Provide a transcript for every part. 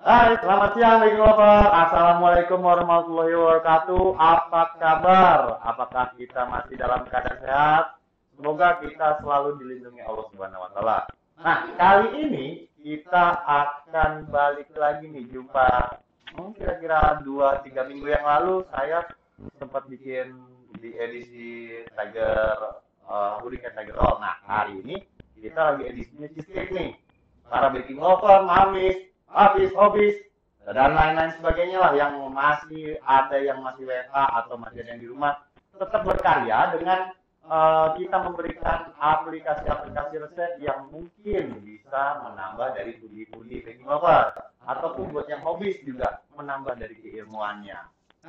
Hai, selamat siang Baking Lover. Assalamualaikum warahmatullahi wabarakatuh. Apa kabar? Apakah kita masih dalam keadaan sehat? Semoga kita selalu dilindungi Allah Subhanahu wa taala. Nah, kali ini kita akan balik lagi nih jumpa kira-kira 2-3 minggu yang lalu saya sempat bikin di edisi Tiger Hurricane Tiger Roll. Nah, hari ini kita lagi edisinya cheesecake nih. Para baking lover, mamis, habis, dan lain-lain sebagainya lah yang masih ada yang masih WFH atau masih ada yang di rumah tetap berkarya dengan kita memberikan aplikasi-aplikasi resep yang mungkin bisa menambah dari pudi-pudi baking lover ataupun buat yang hobis juga menambah dari keilmuannya.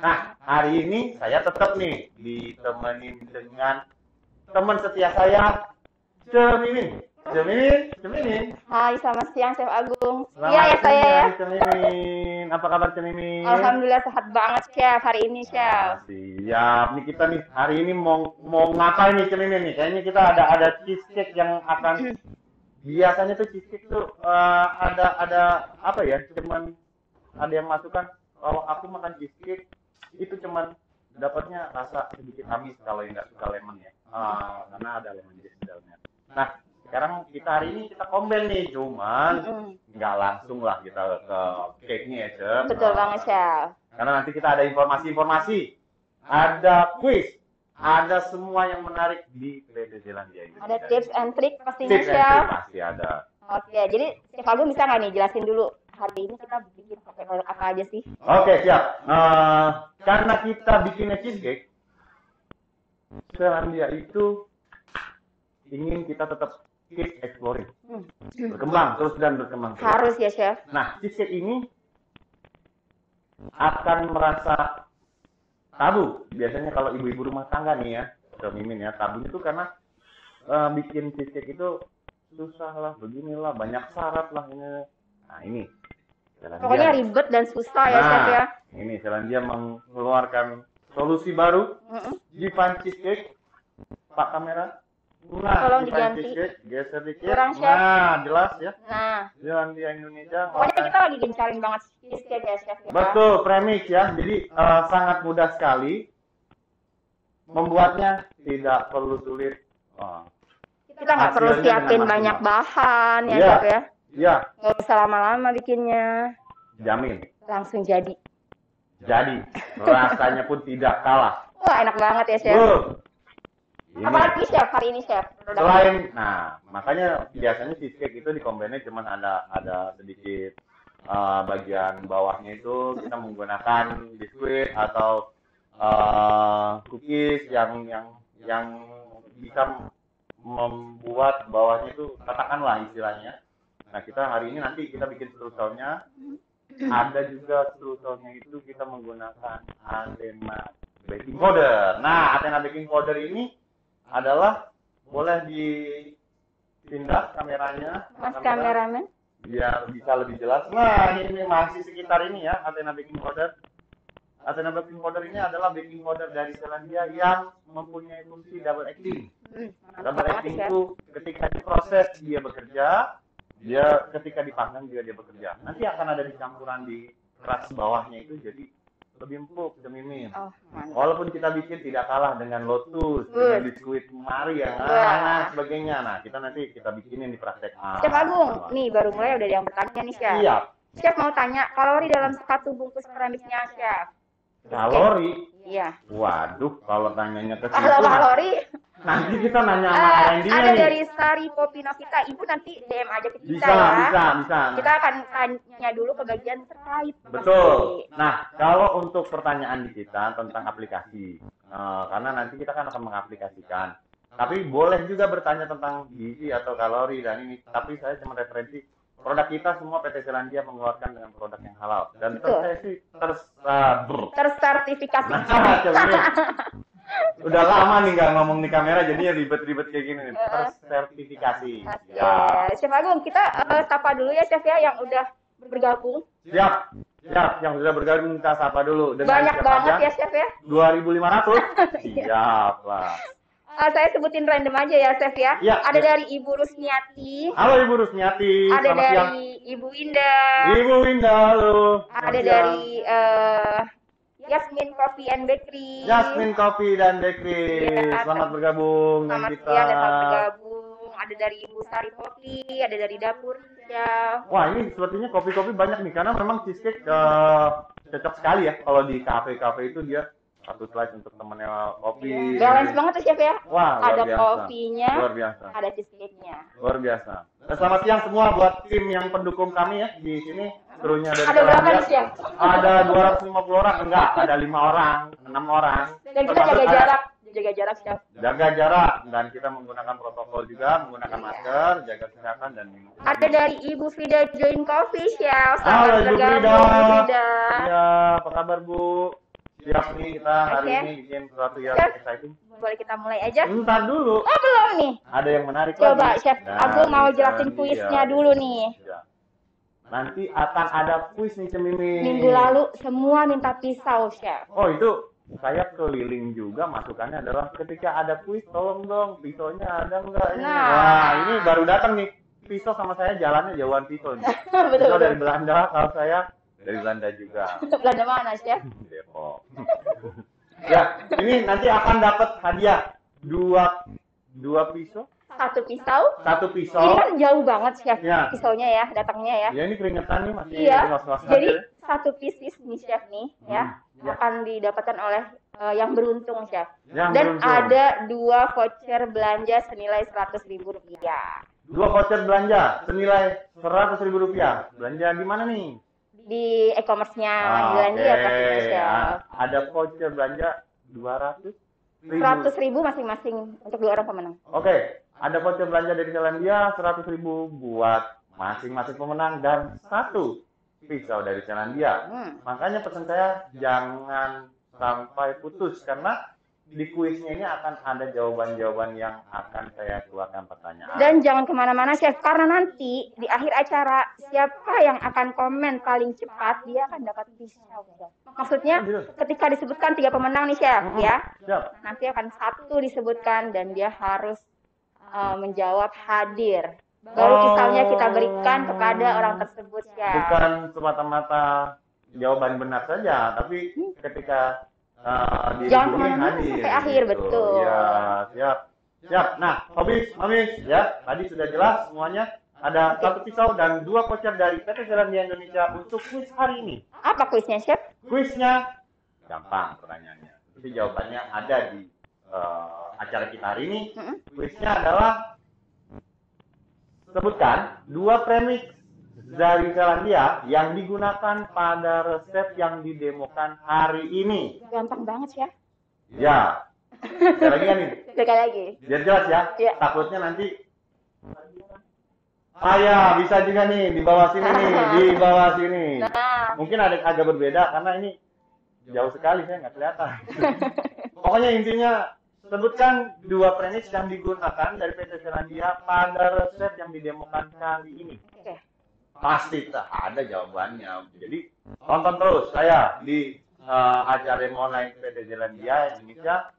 Nah, hari ini saya tetap nih ditemenin dengan teman setia saya, Cemimin. Cemimin. Hai, selamat siang Chef Agung. Selamat Iya ya saya ya. siang, Cemimin. Apa kabar Cemimin? Alhamdulillah sehat banget Chef hari ini Chef. Siap. Nih kita nih hari ini mau ngapain nih Cemimin nih? Kayaknya kita ada cheesecake yang akan biasanya tuh cheesecake tuh ada apa ya? Cuman ada yang masukkan kalau aku makan cheesecake itu cuman dapatnya rasa sedikit amis kalau yang nggak suka lemon ya. Karena ada lemon di dalamnya. Nah, sekarang kita hari ini kita kombin nih, cuman nggak langsung lah kita ke cake-nya ya, Chef. Betul banget Chef. Karena nanti kita ada informasi-informasi, ada quiz, ada semua yang menarik di PT Zelandia ini. Ada tips and trick pastinya Tips and Chef. trick pasti ada. Oke, jadi Chef Agung bisa nggak nih jelasin dulu hari ini kita bikin pakai produk apa aja sih? Oke, siap. Karena kita bikinnya cheesecake, Zelandia itu ingin kita tetap keep exploring, berkembang terus dan berkembang terus. Harus ya Chef. Nah, cheesecake ini akan merasa tabu. Biasanya kalau ibu-ibu rumah tangga nih ya, Mimin ya, tabu itu karena bikin cheesecake itu susah lah, beginilah, banyak syarat lah ini. Nah, ini. Pokoknya ribet dan susah ya Chef ya. Ini Zelandia mengeluarkan solusi baru, Jivan Cheesecake. Pak kamera. Nah, tolong diganti. Geser dikit. Kurang, Chef. Nah, jelas ya. Nah, Zelandia Indonesia. pokoknya kita lagi gencarin banget cheesecake ya Chef ya. Betul, premix ya. Jadi sangat mudah sekali. Membuatnya tidak perlu sulit. Kita nggak perlu Hasilnya siapin dengan banyak maksimal. bahan ya Iya. Chef ya. Ya, Nggak usah lama-lama bikinnya. jamin. Langsung jadi. Jadi, rasanya pun tidak kalah. Wah, enak banget ya Chef. Ini. Apalagi Chef hari ini Chef? Selain, nah makanya biasanya cheesecake itu dikombennya cuman ada sedikit bagian bawahnya itu kita menggunakan biskuit atau cookies yang bisa membuat bawahnya itu katakanlah istilahnya. Nah kita hari ini nanti kita bikin strukturnya. Ada juga strukturnya itu kita menggunakan Athena baking powder. Nah Athena baking powder ini adalah boleh dipindah kameranya, Mas kameramen. biar bisa lebih jelas. Nah, ini masih sekitar ini ya, Athena baking powder. Athena baking powder ini adalah baking powder dari Zelandia yang mempunyai fungsi double acting. Double acting itu ketika diproses dia bekerja, dia ketika dipanggang juga dia bekerja. Nanti akan ada campuran di keras bawahnya itu jadi lebih empuk demi Mimin. Oh, mantap. Walaupun kita bikin tidak kalah dengan Lotus, dengan biskuit Maria, nah sebagainya. Nah, kita nanti kita bikinin di praktek. Chef Agung, nih baru mulai udah ada yang bertanya nih Chef. Iya. Chef mau tanya kalori dalam satu bungkus keramiknya Chef. Kalori. Iya. Waduh, kalau tanyanya ke situ, Kalau kalori, nanti kita nanya sama R&D-nya ada nih. dari Sari Popi Novita. Ibu nanti DM aja ke kita Bisa, ya. bisa. Kita akan tanya dulu ke bagian terkait. Betul. Nah, kalau untuk pertanyaan di kita tentang aplikasi, karena nanti kita kan akan mengaplikasikan. Tapi boleh juga bertanya tentang gizi atau kalori dan ini. Tapi saya cuma referensi produk kita semua PT Zelandia mengeluarkan dengan produk yang halal dan Tersertifikasi. Nah, coba nih. Udah lama nih nggak ngomong di kamera jadinya ribet-ribet kayak gini nih. Tersertifikasi. Ya. Chef Agung, kita sapa dulu ya Chef ya yang udah bergabung. Siap. Yang sudah bergabung kita sapa dulu. Dengan Banyak siapa banget aja? ya Chef ya. 2.500. Siap lah. Saya sebutin random aja ya, Chef ya. Ya, Ada ya. dari Ibu Rusniati, Halo Ibu Rusniati, ada selamat siang. dari Ibu Winda, Ibu Winda, halo. ada Selamat siang. dari Yasmin Coffee and Bakery. Yasmin Coffee dan Bakery, Ya, selamat bergabung dengan selamat kita. siang dan selamat bergabung. Ada dari Ibu Sari Kopi, ada dari Dapur ya. Wah, ini sepertinya kopi-kopi banyak nih, karena memang cheesecake cocok sekali ya kalau di kafe-kafe itu dia satu slice untuk temennya kopi. Balance banget tuh Chef ya. Wah, luar Ada biasa. kopinya, Luar biasa. ada cheesecake-nya. Luar biasa. Dan selamat siang semua buat tim yang pendukung kami ya di sini. Krunya dari Ada berapa Selandia. nih, Chef? Ada 250 orang, enggak, ada 5 orang, 6 orang. Dan kita Termasuk jaga ada- jarak, Chef. Jaga jarak dan kita menggunakan protokol juga, menggunakan masker, jaga kesehatan dan minum. Ada dari Ibu Frida Join Coffee, Chef. Halo Selamat Ibu bergabung, Frida. Ibu Frida. Ya, apa kabar Bu? Siap nih kita hari Oke. ini bikin sesuatu yang Chef. exciting. Boleh kita mulai aja? Ntar dulu, Oh, belum nih. ada yang menarik Coba, lagi. Chef. Aku mau jelasin Iya, kuisnya dulu nih. iya. Nanti akan ada kuis nih Cemimin. Minggu lalu semua minta pisau, Chef. Oh itu saya keliling juga, masukannya adalah ketika ada kuis tolong dong pisaunya ada nggak ini. Nah. Wah ini baru datang nih pisau sama saya jalannya jauhan pisau nih. Betul, Pisau betul. dari Belanda, kalau saya dari Belanda juga. Belanda mana, Chef? Depok. Ya ini nanti akan dapat hadiah dua pisau, Satu pisau. satu Ini pisau. kan jauh banget, Chef. Ya. Pisaunya ya, datangnya ya. Ya ini keringetan nih masih Iya. ngos-ngos aja. Jadi satu pieces nih, Chef nih, ya. Ya. Akan didapatkan oleh yang beruntung, Chef. Yang Dan beruntung. ada 2 voucher belanja senilai Rp100.000 Dua voucher belanja senilai Rp100.000. Belanja di mana nih? di e-commerce-nya Ah, Zelandia oke. pastinya, Chef. Ah, ada voucher belanja 200.000. Rp100.000 masing-masing untuk 2 orang pemenang. Oke, ada voucher belanja dari Zelandia 100.000 buat masing-masing pemenang dan satu pisau dari Zelandia. Makanya pesan saya jangan sampai putus karena di kuisnya ini akan ada jawaban-jawaban yang akan saya keluarkan pertanyaan. Dan jangan kemana-mana, Chef, karena nanti di akhir acara siapa yang akan komen paling cepat dia akan dapat pisau, Chef. Maksudnya ketika disebutkan 3 pemenang nih, Chef, ya, Siap. nanti akan 1 disebutkan dan dia harus menjawab hadir. Baru pisaunya kita berikan kepada orang tersebut, Chef. Bukan semata-mata jawaban benar saja, tapi ketika Jangan dihubungi kemana-mana hadir, sampai akhir, betul. Ya, siap. Siap. Nah, Hobbits, ya, tadi sudah jelas semuanya. Ada 1 pisau dan 2 voucher dari PT Zelandia Indonesia untuk kuis hari ini. Apa kuisnya, Chef? Kuisnya gampang pertanyaannya. Tapi jawabannya ada di acara kita hari ini. Kuisnya adalah sebutkan 2 premix dari Zelandia yang digunakan pada resep yang didemokan hari ini. Gampang banget, Chef. Ya. Sekali lagi kan nih. Sekali lagi. Biar jelas ya. Iya. Takutnya nanti ya, bisa juga nih di bawah sini nih, di bawah sini. Nah, Mungkin ada agak berbeda karena ini jauh sekali saya nggak kelihatan. Pokoknya intinya sebutkan 2 premix yang digunakan dari PT Zelandia pada resep yang didemokan kali ini. oke. Pasti ada jawabannya. Jadi tonton terus saya di acara online PT Zelandia Indonesia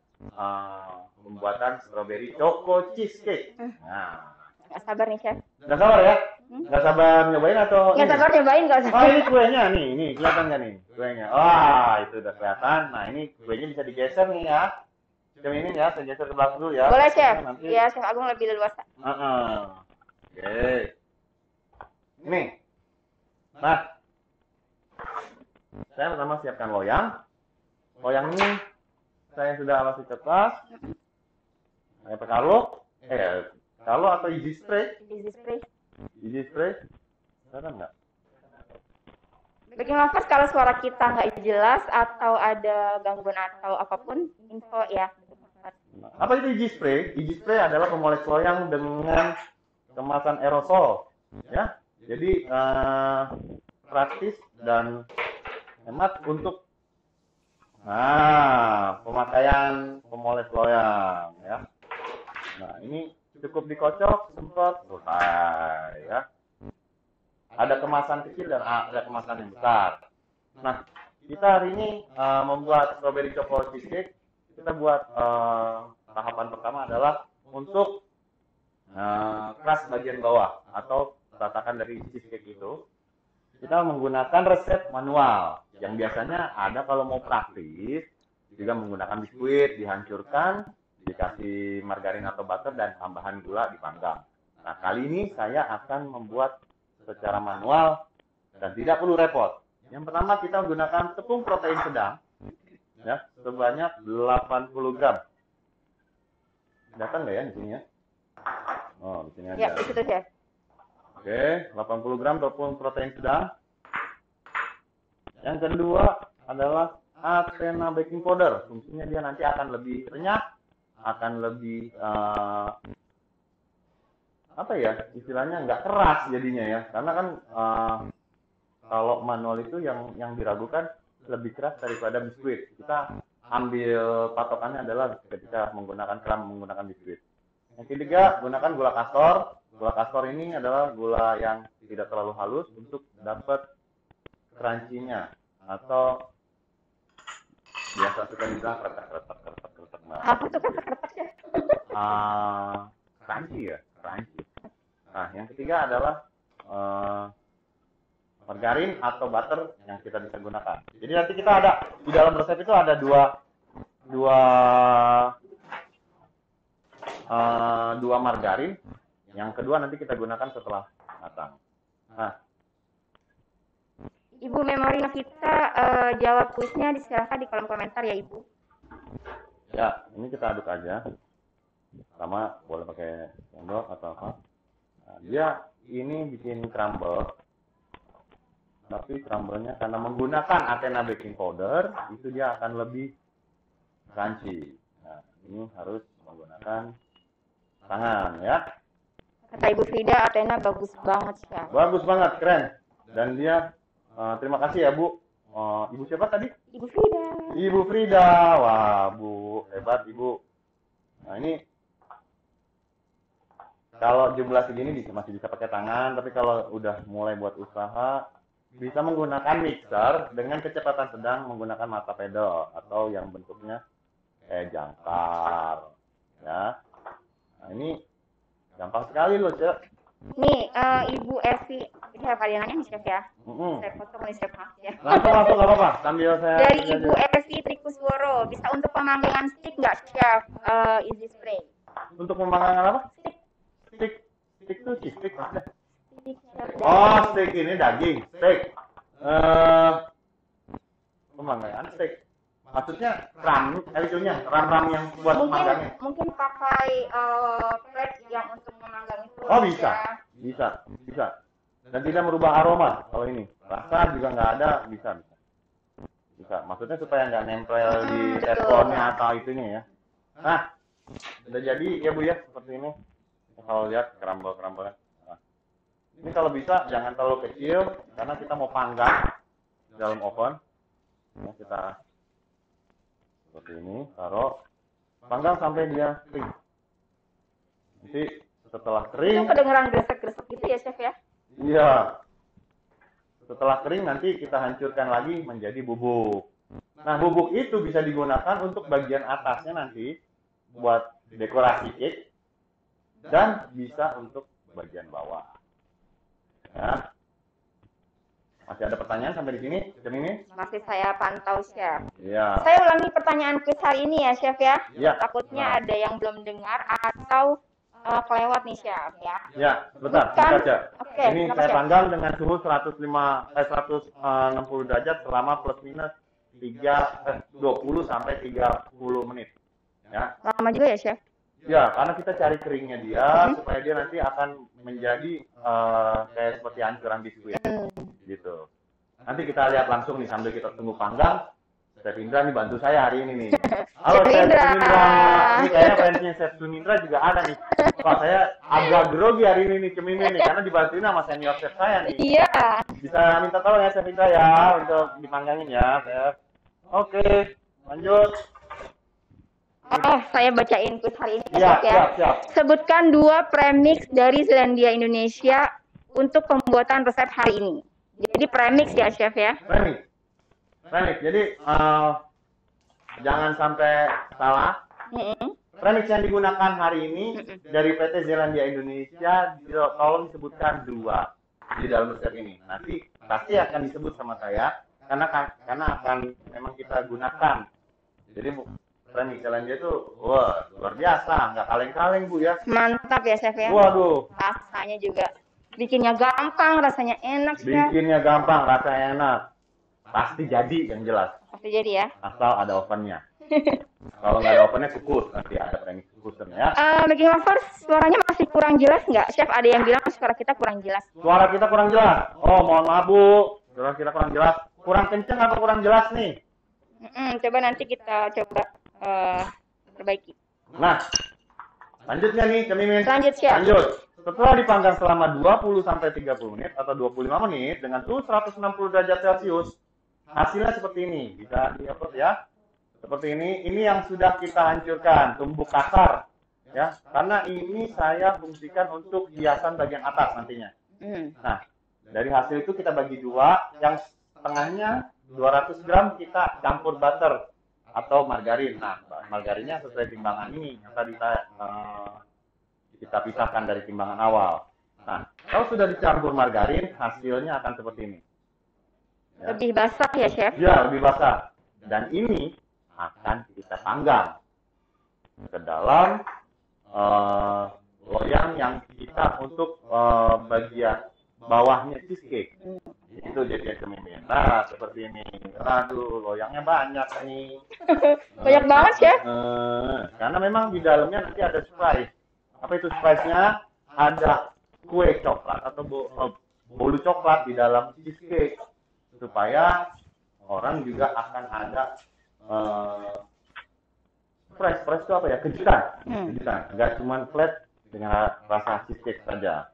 pembuatan strawberry choco cheesecake. Nah, Nggak sabar nih, Chef. nggak sabar ya? Nggak sabar nyobain atau? Nggak ini? sabar nyobain, nggak Oh sabar. ini kuenya nih kelihatan nggak nih kuenya? Wah itu udah kelihatan. Nah ini kuenya bisa digeser nih ya. Jam ini ya, saya geser ke belakang dulu ya. Boleh, Chef. Nanti. Iya, Chef Agung lebih leluasa. Oke. Ini. Nah, saya pertama siapkan loyang. Loyang ini saya sudah alasi kertas. Saya pakai Kalo atau easy spray? Easy spray. Easy spray? Kelihatan nggak? Baking lovers, kalau suara kita nggak jelas atau ada gangguan atau apapun, info ya. Apa itu easy spray? Easy spray adalah pemoles loyang dengan kemasan aerosol, ya. Jadi praktis dan hemat untuk pemakaian pemoles loyang, ya. Nah ini cukup dikocok, semprot, selesai, ya. Ada kemasan kecil dan ada kemasan yang besar. Nah, kita hari ini membuat strawberry chocolate cheesecake. Kita buat tahapan pertama adalah untuk keras bagian bawah atau ratakan dari cheesecake itu. Kita menggunakan resep manual yang biasanya ada kalau mau praktis, juga menggunakan biskuit, dihancurkan, dikasih margarin atau butter dan tambahan gula dipanggang. Nah, kali ini saya akan membuat secara manual dan tidak perlu repot. Yang pertama kita menggunakan tepung protein sedang, ya, sebanyak 80 gram. Datang nggak ya di sini ya? Oh, di sini aja. Ya, itu ya. Oke, 80 gram tepung protein sedang. Yang kedua adalah Athena baking powder. Fungsinya dia nanti akan lebih renyah, akan lebih apa ya, istilahnya nggak keras jadinya ya. Karena kan kalau manual itu yang diragukan lebih keras daripada biskuit. Kita ambil patokannya adalah ketika menggunakan menggunakan biskuit. Yang ketiga, gunakan gula kastor. Gula kastor ini adalah gula yang tidak terlalu halus untuk dapat crunchy-nya atau biasa suka dibilang kretek. Apa tuh kretek ya? Crunchy ya, crunchy. Nah, yang ketiga adalah margarin atau butter yang kita bisa gunakan. Jadi nanti kita ada di dalam resep itu ada dua margarin. Yang kedua nanti kita gunakan setelah matang. Nah, Ibu memori kita jawab kuisnya diserahkan di kolom komentar ya Ibu. Ya, ini kita aduk aja. Sama boleh pakai sendok atau apa. Nah, dia ini bikin crumble. Tapi crumble-nya karena menggunakan Athena baking powder, itu dia akan lebih crunchy. Nah, ini harus menggunakan tangan ya. Kata Ibu Frida, Athena bagus banget ya. Bagus banget, keren. Dan dia terima kasih ya Bu. Ibu siapa tadi? Ibu Frida. Ibu Frida. Wah, Bu, hebat Ibu. Nah, ini kalau jumlah segini masih bisa pakai tangan, tapi kalau udah mulai buat usaha bisa menggunakan mixer dengan kecepatan sedang menggunakan mata pedal atau yang bentuknya kayak jangkar. Ya. Nah, ini gampang sekali loh, Cek. Nih, Ibu Evi, ini kalian nanya nih Chef ya. Saya foto nih Chef ya. Langsung nggak apa-apa, sambil saya. Dari Ibu Evi Trikusworo, bisa untuk pemanggangan stick nggak Chef? Easy spray. Untuk pemanggangan apa? Stick itu stick maksudnya. Oh, steak ini daging, steak. Pemanggangan steak. Maksudnya ram yang buat memanggangnya. Mungkin pakai plate yang untuk memanggang itu. Oh, bisa. Dan tidak merubah aroma kalau ini. Rasa juga nggak ada, bisa. Maksudnya supaya nggak nempel di teflonnya atau itunya ya. Nah, udah jadi ya Bu ya, seperti ini. Kalau lihat crumble-crumble-nya. Ini kalau bisa jangan terlalu kecil karena kita mau panggang dalam oven. Ya, kita seperti ini, taruh, panggang sampai dia kering. Nanti setelah kering. Itu kedengeran gresek-gresek gitu ya Chef ya? Iya. Setelah kering nanti kita hancurkan lagi menjadi bubuk. Nah, bubuk itu bisa digunakan untuk bagian atasnya nanti buat dekorasi cake dan bisa untuk bagian bawah. Ya. Masih ada pertanyaan sampai di sini? Masih saya pantau Chef. Iya. Saya ulangi pertanyaan quiz hari ini ya Chef ya. Iya. Takutnya ada yang belum dengar atau kelewat nih Chef ya. Ya, sebentar, baca. Oke, ini saya panggang dengan suhu 160 derajat selama plus minus 20 sampai 30 menit. Ya. Lama juga ya Chef? Ya, karena kita cari keringnya dia supaya dia nanti akan menjadi kayak seperti ancuran biskuit. Gitu. Nanti kita lihat langsung nih sambil kita tunggu panggang. Chef Indra nih bantu saya hari ini nih. Halo Chef Indra. Ini kayaknya fansnya Chef Sunindra juga ada nih. Wah, saya agak grogi hari ini nih Cemini nih karena dibantuin sama senior chef saya nih. Iya. Bisa minta tolong ya Chef Indra ya untuk dipanggangin ya, Chef. Oke, lanjut. Oh, saya bacain quiz hari ini ya. Siap. Sebutkan 2 premix dari Zealandia Indonesia untuk pembuatan resep hari ini. Jadi premix ya Chef ya? Premix. Jadi jangan sampai salah. Premix yang digunakan hari ini dari PT Zelandia Indonesia, tolong disebutkan 2 di dalam resep ini. Nanti pasti akan disebut sama saya karena akan memang kita gunakan. Jadi Premix Zelandia itu wah luar biasa, nggak kaleng-kaleng Bu ya. Mantap ya Chef ya. Waduh. Rasanya juga bikinnya gampang, rasanya enak Chef. Bikinnya gampang, rasanya enak. Pasti jadi yang jelas. Pasti jadi ya. Asal ada ovennya. Kalau nggak ada ovennya kukus, nanti ada Premix kukusan ya. Making Lovers, suaranya masih kurang jelas nggak? Chef, ada yang bilang suara kita kurang jelas. Suara kita kurang jelas. Oh, mohon maaf Bu. Suara kita kurang jelas. Kurang kenceng atau kurang jelas nih? Coba nanti kita coba perbaiki. Nah, lanjutnya nih, Mimin. Lanjut, Chef. Lanjut. Setelah dipanggang selama 20-30 menit atau 25 menit dengan suhu 160 derajat Celcius, hasilnya seperti ini. Bisa di-upload ya. Seperti ini yang sudah kita hancurkan, tumbuk kasar. Ya, karena ini saya fungsikan untuk hiasan bagian atas nantinya. Nah, dari hasil itu kita bagi 2, yang setengahnya 200 gram kita campur butter atau margarin. Nah, margarinnya sesuai timbangan ini yang tadi kita pisahkan dari timbangan awal. Nah, kalau sudah dicampur margarin, hasilnya akan seperti ini. Ya. Lebih basah ya, Chef? Ya, lebih basah. Dan ini akan kita panggang ke dalam loyang yang kita untuk bagian bawahnya cheesecake. Itu jadi Mimin. Nah, seperti ini. Aduh, loyangnya banyak nih. Banyak banget ya? Karena memang di dalamnya nanti ada surprise. Apa itu surprise-nya? Ada kue coklat atau bolu coklat di dalam cheesecake. Supaya orang juga akan ada surprise itu apa ya? Kejutan. Kejutan. Nggak cuma flat dengan rasa cheesecake saja.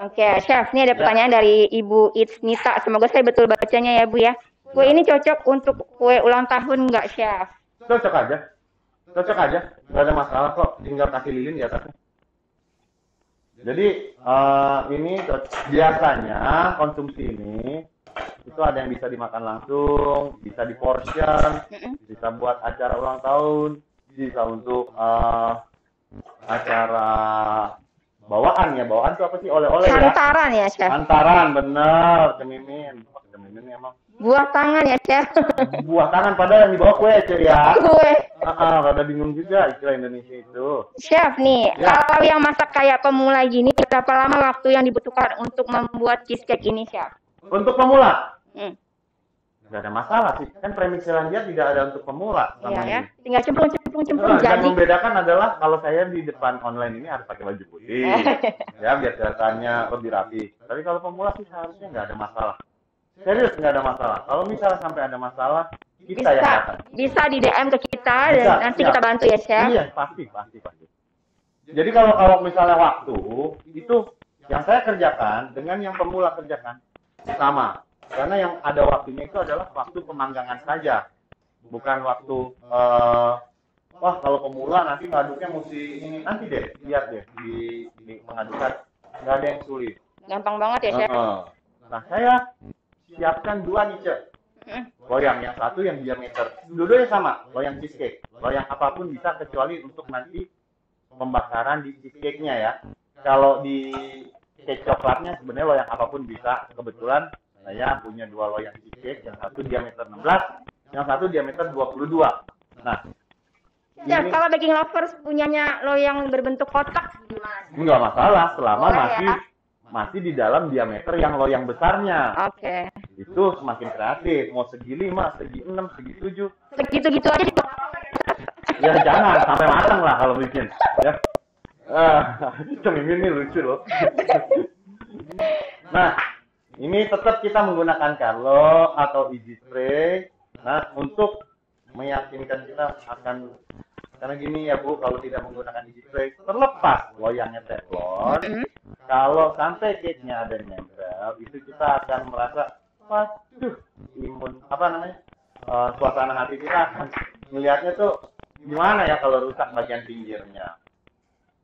Oke, Chef, ini ada pertanyaan dari Ibu Itsnita. Semoga saya betul bacanya ya, Bu ya. Kue ini cocok untuk kue ulang tahun nggak, Chef? Cocok aja. Cocok aja. Nggak ada masalah kok. Tinggal kasih lilin di atasnya. Jadi, ini biasanya konsumsi ini itu ada yang bisa dimakan langsung, bisa di portion, bisa buat acara ulang tahun, bisa untuk acara bawaan ya. Bawaan itu apa sih? Oleh-oleh ya? Hantaran ya, Chef? Hantaran, bener. Mimin emang. Buah tangan ya, Chef? Buah tangan, padahal yang dibawa kue, Cek ya. Kue. Rada bingung juga istilah Indonesia itu. Chef nih, Ya. kalau yang masak kayak pemula gini, berapa lama waktu yang dibutuhkan untuk membuat cheesecake ini, Chef? Untuk pemula? Nggak ada masalah sih. Kan Premix Zelandia tidak ada untuk pemula. Iya ya, ini. tinggal cemplung Yang jadi. membedakan adalah kalau saya di depan online ini harus pakai baju putih. Ya, biar kelihatannya lebih rapi. Tapi kalau pemula sih seharusnya nggak ada masalah. Serius nggak ada masalah. Kalau misalnya sampai ada masalah, kita yang datang. Bisa di DM ke kita dan nanti kita bantu ya, Chef. Iya, pasti. Jadi kalau misalnya waktu itu yang saya kerjakan dengan yang pemula kerjakan sama. Karena yang ada waktunya itu adalah waktu pemanggangan saja. Bukan waktu wah kalau pemula nanti ngaduknya mesti ini, nanti deh lihat deh di mengadukan nggak ada yang sulit. Gampang banget ya, Chef. Nah, saya siapkan 2 niche. Loyang yang satu yang diameter, dua-duanya sama, loyang cheesecake. Loyang apapun bisa kecuali untuk nanti pembakaran di cheesecake-nya ya. Kalau di cake coklatnya sebenarnya loyang apapun bisa. Kebetulan saya punya 2 loyang cheesecake, yang satu diameter 16, yang satu diameter 22. Nah, Chef, kalau Baking Lovers punyanya loyang berbentuk kotak gimana? Enggak masalah, selama boleh masih di dalam diameter yang loyang besarnya. Oke. Itu semakin kreatif, mau segi 5, segi 6, segi 7. Segitu-gitu aja di Ya jangan sampai matang lah kalau bikin. Ya. Ini lucu loh. Nah, ini tetap kita menggunakan Carlo atau Easy Spray. Nah, untuk meyakinkan kita akan, karena gini ya Bu, kalau tidak menggunakan Easy Spray, terlepas loyangnya teflon, kalau sampai cake-nya ada yang nempel, itu kita akan merasa, waduh, suasana hati kita akan melihatnya tuh gimana ya kalau rusak bagian pinggirnya.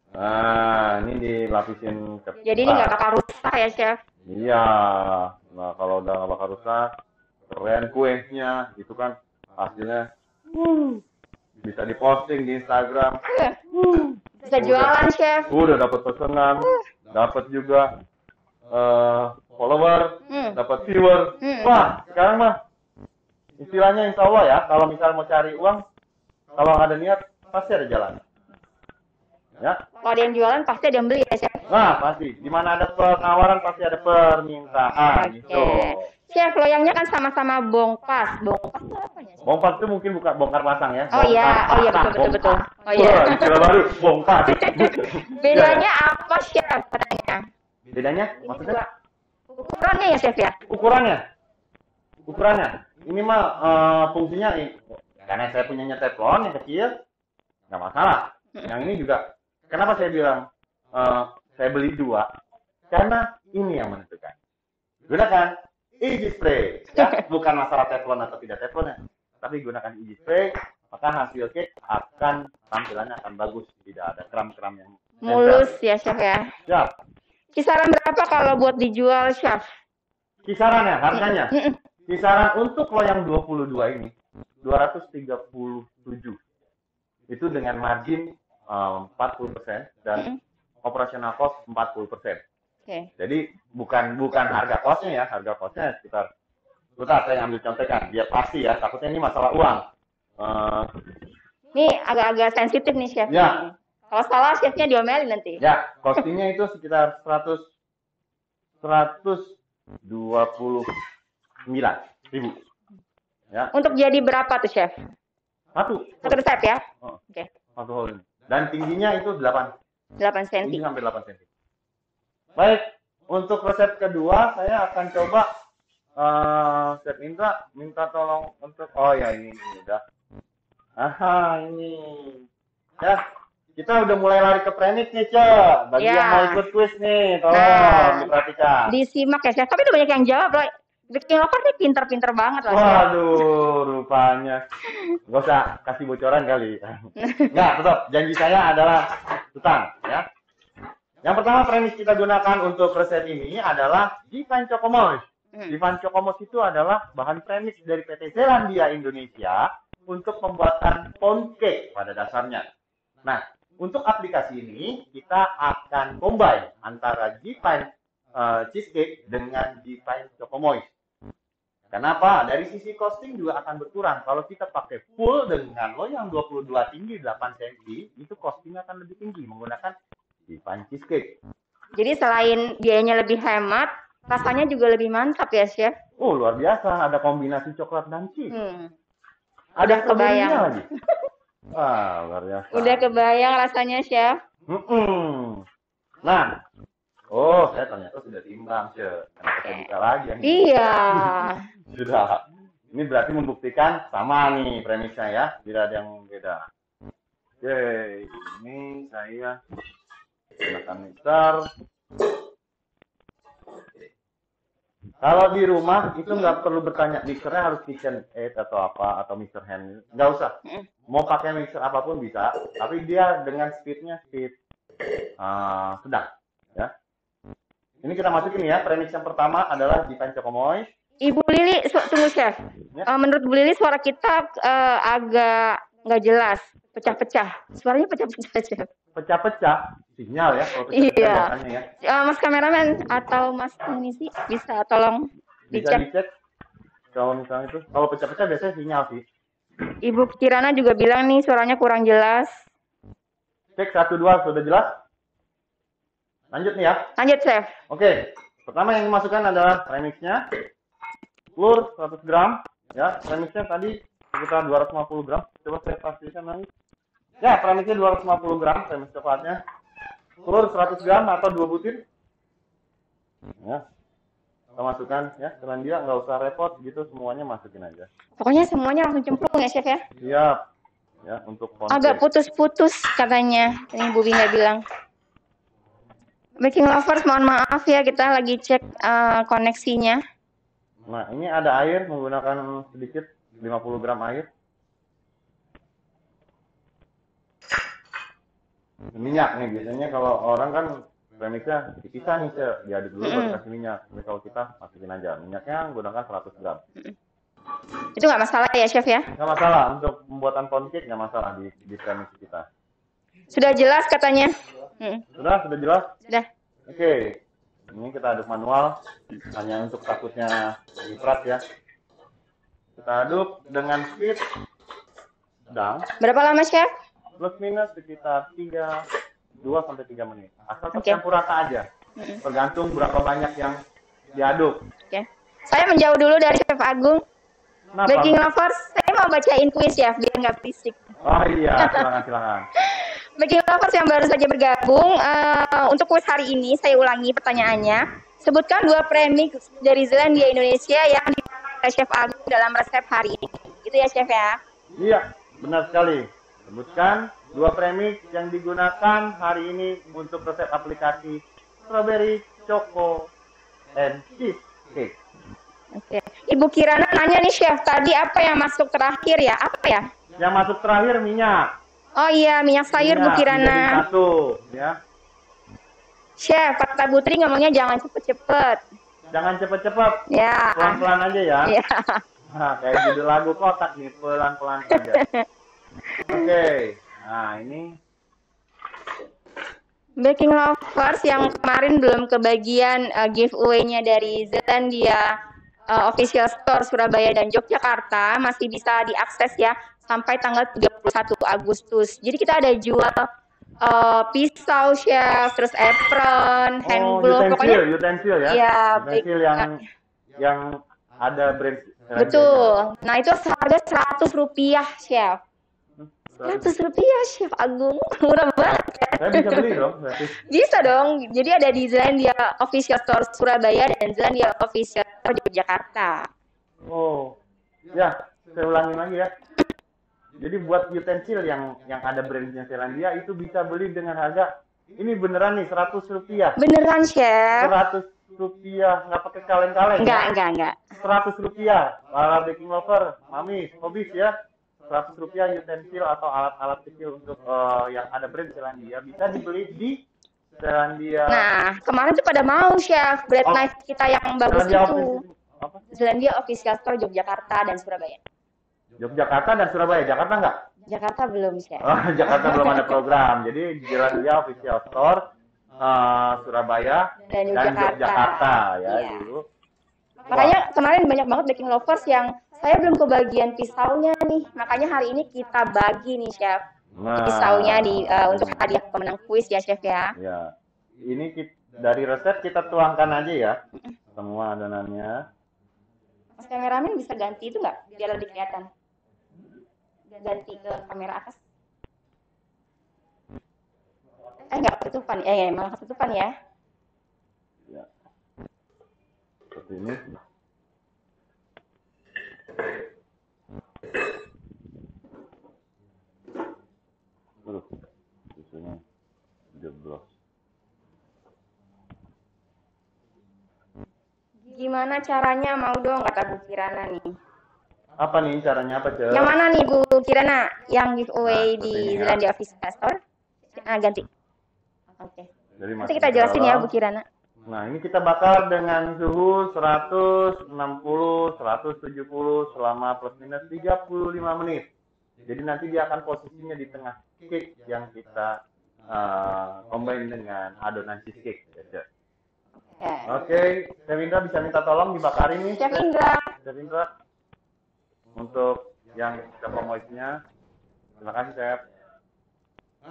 Nah, ini dilapisin cepat. Jadi ini nggak bakal rusak ya, Chef? Iya. Nah, kalau udah nggak bakal rusak, keren kuenya, gitu kan hasilnya. bisa diposting di Instagram. Bisa jualan, Chef. Udah dapat pesanan, dapat juga follower, dapat viewer. Wah, sekarang mah istilahnya insya Allah ya, kalau misalnya mau cari uang, kalau ada niat pasti ada jalan. Ya. Kalau ada yang jualan pasti ada yang beli ya, Chef. Nah, pasti. Di mana ada penawaran pasti ada permintaan. Gitu. Chef, loyangnya kan sama-sama bongkas. Bongkas itu apa ya? Bongkas itu mungkin bukan bongkar pasang ya. Oh iya, betul. Oh iya. Wah, istilah baru, bongkar. Bedanya apa, Chef? Katanya. Bedanya? Maksudnya? Ukurannya ya, Chef ya? Ukurannya. Ini mah fungsinya karena saya punyanya teflon yang kecil, nggak masalah. Yang ini juga. Kenapa saya bilang saya beli 2? Karena ini yang menentukan. Gunakan Easy Spray. Ya, bukan masalah teflon atau tidak teflon ya, tapi gunakan Easy Spray, maka hasil cake akan tampilannya akan bagus, tidak ada kram-kram yang mulus ya, Chef ya. Ya. Kisaran berapa kalau buat dijual, Chef? Kisarannya, harganya. Kisaran untuk loyang 22 ini 237. Itu dengan margin 40% dan operational cost 40%. Jadi bukan harga kosnya ya, harga kosnya sekitar saya ambil contohkan biar pasti ya, takutnya ini masalah uang. Ini agak-agak sensitif nih, Chef. Ya. Kalau salah chefnya diomelin nanti. Ya, costingnya itu sekitar 129.000. Ya. Untuk jadi berapa tuh, Chef? Satu resep ya? Oke. Satu hole ini. Dan tingginya itu 8 cm. Tinggi sampai 8 cm. Baik, untuk resep kedua saya akan coba Chef Indra minta tolong untuk ini udah. Ini. Ya, kita udah mulai lari ke prenik nih, Cek. Bagi yang mau ikut quiz nih, tolong diperhatikan. Disimak ya, Chef. Tapi udah banyak yang jawab loh. Bikin Lover nih pinter-pinter banget loh. Waduh, rupanya. Gak usah kasih bocoran kali. Nggak, tetap. Janji saya adalah tutang. Ya. Yang pertama premis kita gunakan untuk resep ini adalah Divine Chocomoist. Divine Chocomoist itu adalah bahan premis dari PT Zelandia Indonesia untuk pembuatan pound cake pada dasarnya. Nah, untuk aplikasi ini kita akan combine antara Divine cheesecake dengan Divine Chocomoist. Kenapa? Dari sisi costing juga akan berkurang. Kalau kita pakai full dengan loyang 22 tinggi 8 cm, itu costingnya akan lebih tinggi menggunakan Divine cheesecake. Jadi selain biayanya lebih hemat, rasanya juga lebih mantap ya, Chef? Oh, luar biasa. Ada kombinasi coklat dan cheese. Ada kebayang lagi. Wah, luar biasa. Udah kebayang rasanya, Chef. Nah, saya ternyata sudah timbang, Cek. Kenapa saya buka lagi? Iya. Sudah. Ini berarti membuktikan sama nih premisnya ya. Tidak ada yang beda. Oke, ini saya gunakan mixer. Kalau di rumah itu nggak perlu bertanya mixernya harus KitchenAid atau apa atau mixer hand, nggak usah. Mau pakai mixer apapun bisa, tapi dia dengan speed sedang, ya. Ini kita masukin ya. Premis yang pertama adalah Divine Chocomoist. Ibu Lili, tunggu Chef. Ya. Menurut Bu Lili suara kita agak nggak jelas, pecah-pecah. Suaranya pecah-pecah, Chef. Pecah-pecah, sinyal ya. Iya. Ya. Mas kameramen atau Mas Inisi bisa tolong dicek. Bisa dicek. Kalau misalnya itu, kalau pecah-pecah biasanya sinyal sih. Ibu Kirana juga bilang nih suaranya kurang jelas. Cek 1, 2, sudah jelas? Lanjut nih ya. Lanjut, Chef. Oke. Pertama yang dimasukkan adalah premixnya. Telur 100 gram. Ya, premixnya tadi sekitar 250 gram. Coba saya pastikan lagi. Ya, premixnya 250 gram, premix coklatnya. Telur 100 gram atau 2 butir. Ya. Kita masukkan ya. Selandia nggak usah repot gitu, semuanya masukin aja. Pokoknya semuanya langsung cemplung ya, Chef ya? Siap. Ya, untuk agak putus-putus katanya. Ini Bu Bina bilang. Baking lovers, mohon maaf ya, kita lagi cek koneksinya. Nah, ini ada air, menggunakan sedikit 50 gram air. Minyak nih, biasanya kalau orang kan premixnya dipisah nih, diaduk dulu baru kasih minyak. Tapi kalau kita masukin aja, minyaknya gunakan 100 gram. Itu nggak masalah ya, Chef ya? Nggak masalah untuk pembuatan pound cake, nggak masalah di premix kita. Sudah jelas katanya. Sudah jelas? Sudah. Oke. Ini kita aduk manual, hanya untuk takutnya berat ya. Kita aduk dengan speed sedang. Berapa lama, Chef? Plus minus sekitar 2-3 menit. Asal tercampur rata aja. Tergantung berapa banyak yang diaduk. Oke. Saya menjauh dulu dari Chef Agung. Kenapa? Baking lovers, saya mau bacain kuis ya, biar nggak berisik. Oh iya, silakan. Baking lovers yang baru saja bergabung, untuk kuis hari ini saya ulangi pertanyaannya. Sebutkan 2 premix dari Zeelandia Indonesia yang dipakai Chef Agung dalam resep hari ini. Gitu ya, Chef ya? Iya, benar sekali. Sebutkan 2 premix yang digunakan hari ini untuk resep aplikasi strawberry choco and cheese cake. Oke. Ibu Kirana nanya nih, Chef, tadi apa yang masuk terakhir ya? Apa ya? Yang masuk terakhir minyak. Oh iya, minyak sayur Bu Kirana. Satu, ya. Chef, kata Putri ngomongnya jangan cepet-cepet. Jangan cepet-cepet. Ya. Pelan-pelan aja ya. Iya. Nah, kayak judul lagu kotak nih, pelan-pelan saja. Oke. Nah, ini Baking lovers yang kemarin belum kebagian giveaway-nya dari Zeelandia Official Store Surabaya dan Yogyakarta masih bisa diakses ya sampai tanggal 31 Agustus. Jadi kita ada jual pisau, Chef, terus apron, hand glove, pokoknya utensil ya. Iya, utensil yang ada brand. Betul. Nah, itu harga Rp100, Chef. Rp100, Chef Agung. Murah banget kan? Saya bisa beli dong berarti. Bisa dong. Jadi ada di Zeelandia Official Store Surabaya dan Zeelandia Official Store Yogyakarta. Oh. Ya, saya ulangi lagi ya. Jadi buat utensil yang ada brandnya Zeelandia itu bisa beli dengan harga ini beneran nih Rp100. Beneran, Chef? Rp100, nggak pakai kaleng-kaleng. Enggak. Rp100. Para baking lover, mami, hobis ya. Rp100 utensil atau alat-alat kecil untuk yang ada brand Zeelandia bisa dibeli di Zeelandia. Nah, kemarin tuh pada mau, Chef, bread knife kita yang bagus itu. Zeelandia Official Store Yogyakarta dan Surabaya. Yogyakarta dan Surabaya, Jakarta nggak? Jakarta belum, Chef. Oh, Jakarta belum ada program. Jadi Zeelandia Official Store Surabaya dan Yogyakarta ya dulu. Makanya kemarin banyak banget baking lovers yang saya belum kebagian pisaunya nih. Makanya hari ini kita bagi nih, Chef. Pisaunya untuk hadiah pemenang kuis ya, Chef ya. Ya. Ini dari resep kita tuangkan aja ya. Semua adonannya. Mas kameramen bisa ganti itu nggak? Biar lebih kelihatan. Ganti ke kamera atas. Nggak ketutupan. Malah ketutupan ya. Ya. Seperti ini. Susunya jeblos. Gimana caranya? Mau dong, kata Bu Kirana nih. Apa nih caranya apa, Cek? Yang mana nih Bu Kirana? Yang giveaway di Zeelandia Official Store? Ganti. Oke. Nanti kita jelasin ya Bu Kirana. Nah, ini kita bakar dengan suhu 160, 170 selama plus minus 35 menit. Jadi nanti dia akan posisinya di tengah cake yang kita combine dengan adonan cheesecake. Oke, Chef Indra bisa minta tolong dibakarin nih. Chef Indra. Untuk yang Choco Moist-nya. Terima kasih, Chef.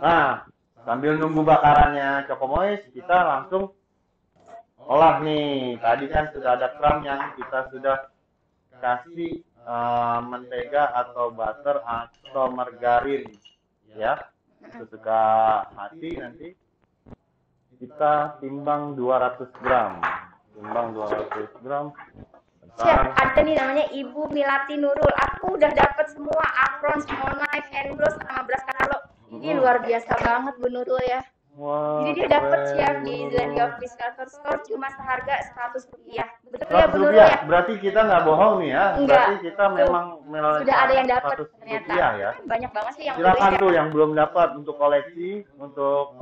Nah, sambil nunggu bakarannya Choco Moist, kita langsung olah nih. Tadi kan sudah ada kram yang kita sudah kasih mentega atau butter atau margarin ya, sesuka hati. Nanti kita timbang 200 gram. Chef, ada nih namanya Ibu Milati Nurul. Aku udah dapat semua apron, small knife, hand gloves sama beras katalog. Ini luar biasa banget Bu Nurul ya. Wow, jadi dia dapat, Chef, di Zeelandia Official Store cuma seharga Rp100. Betul ya Bu Nurul ya? Berarti kita nggak bohong nih ya. Berarti kita memang sudah ada yang dapat ternyata. Ya. Banyak banget sih yang silakan tuh yang belum dapat untuk koleksi, untuk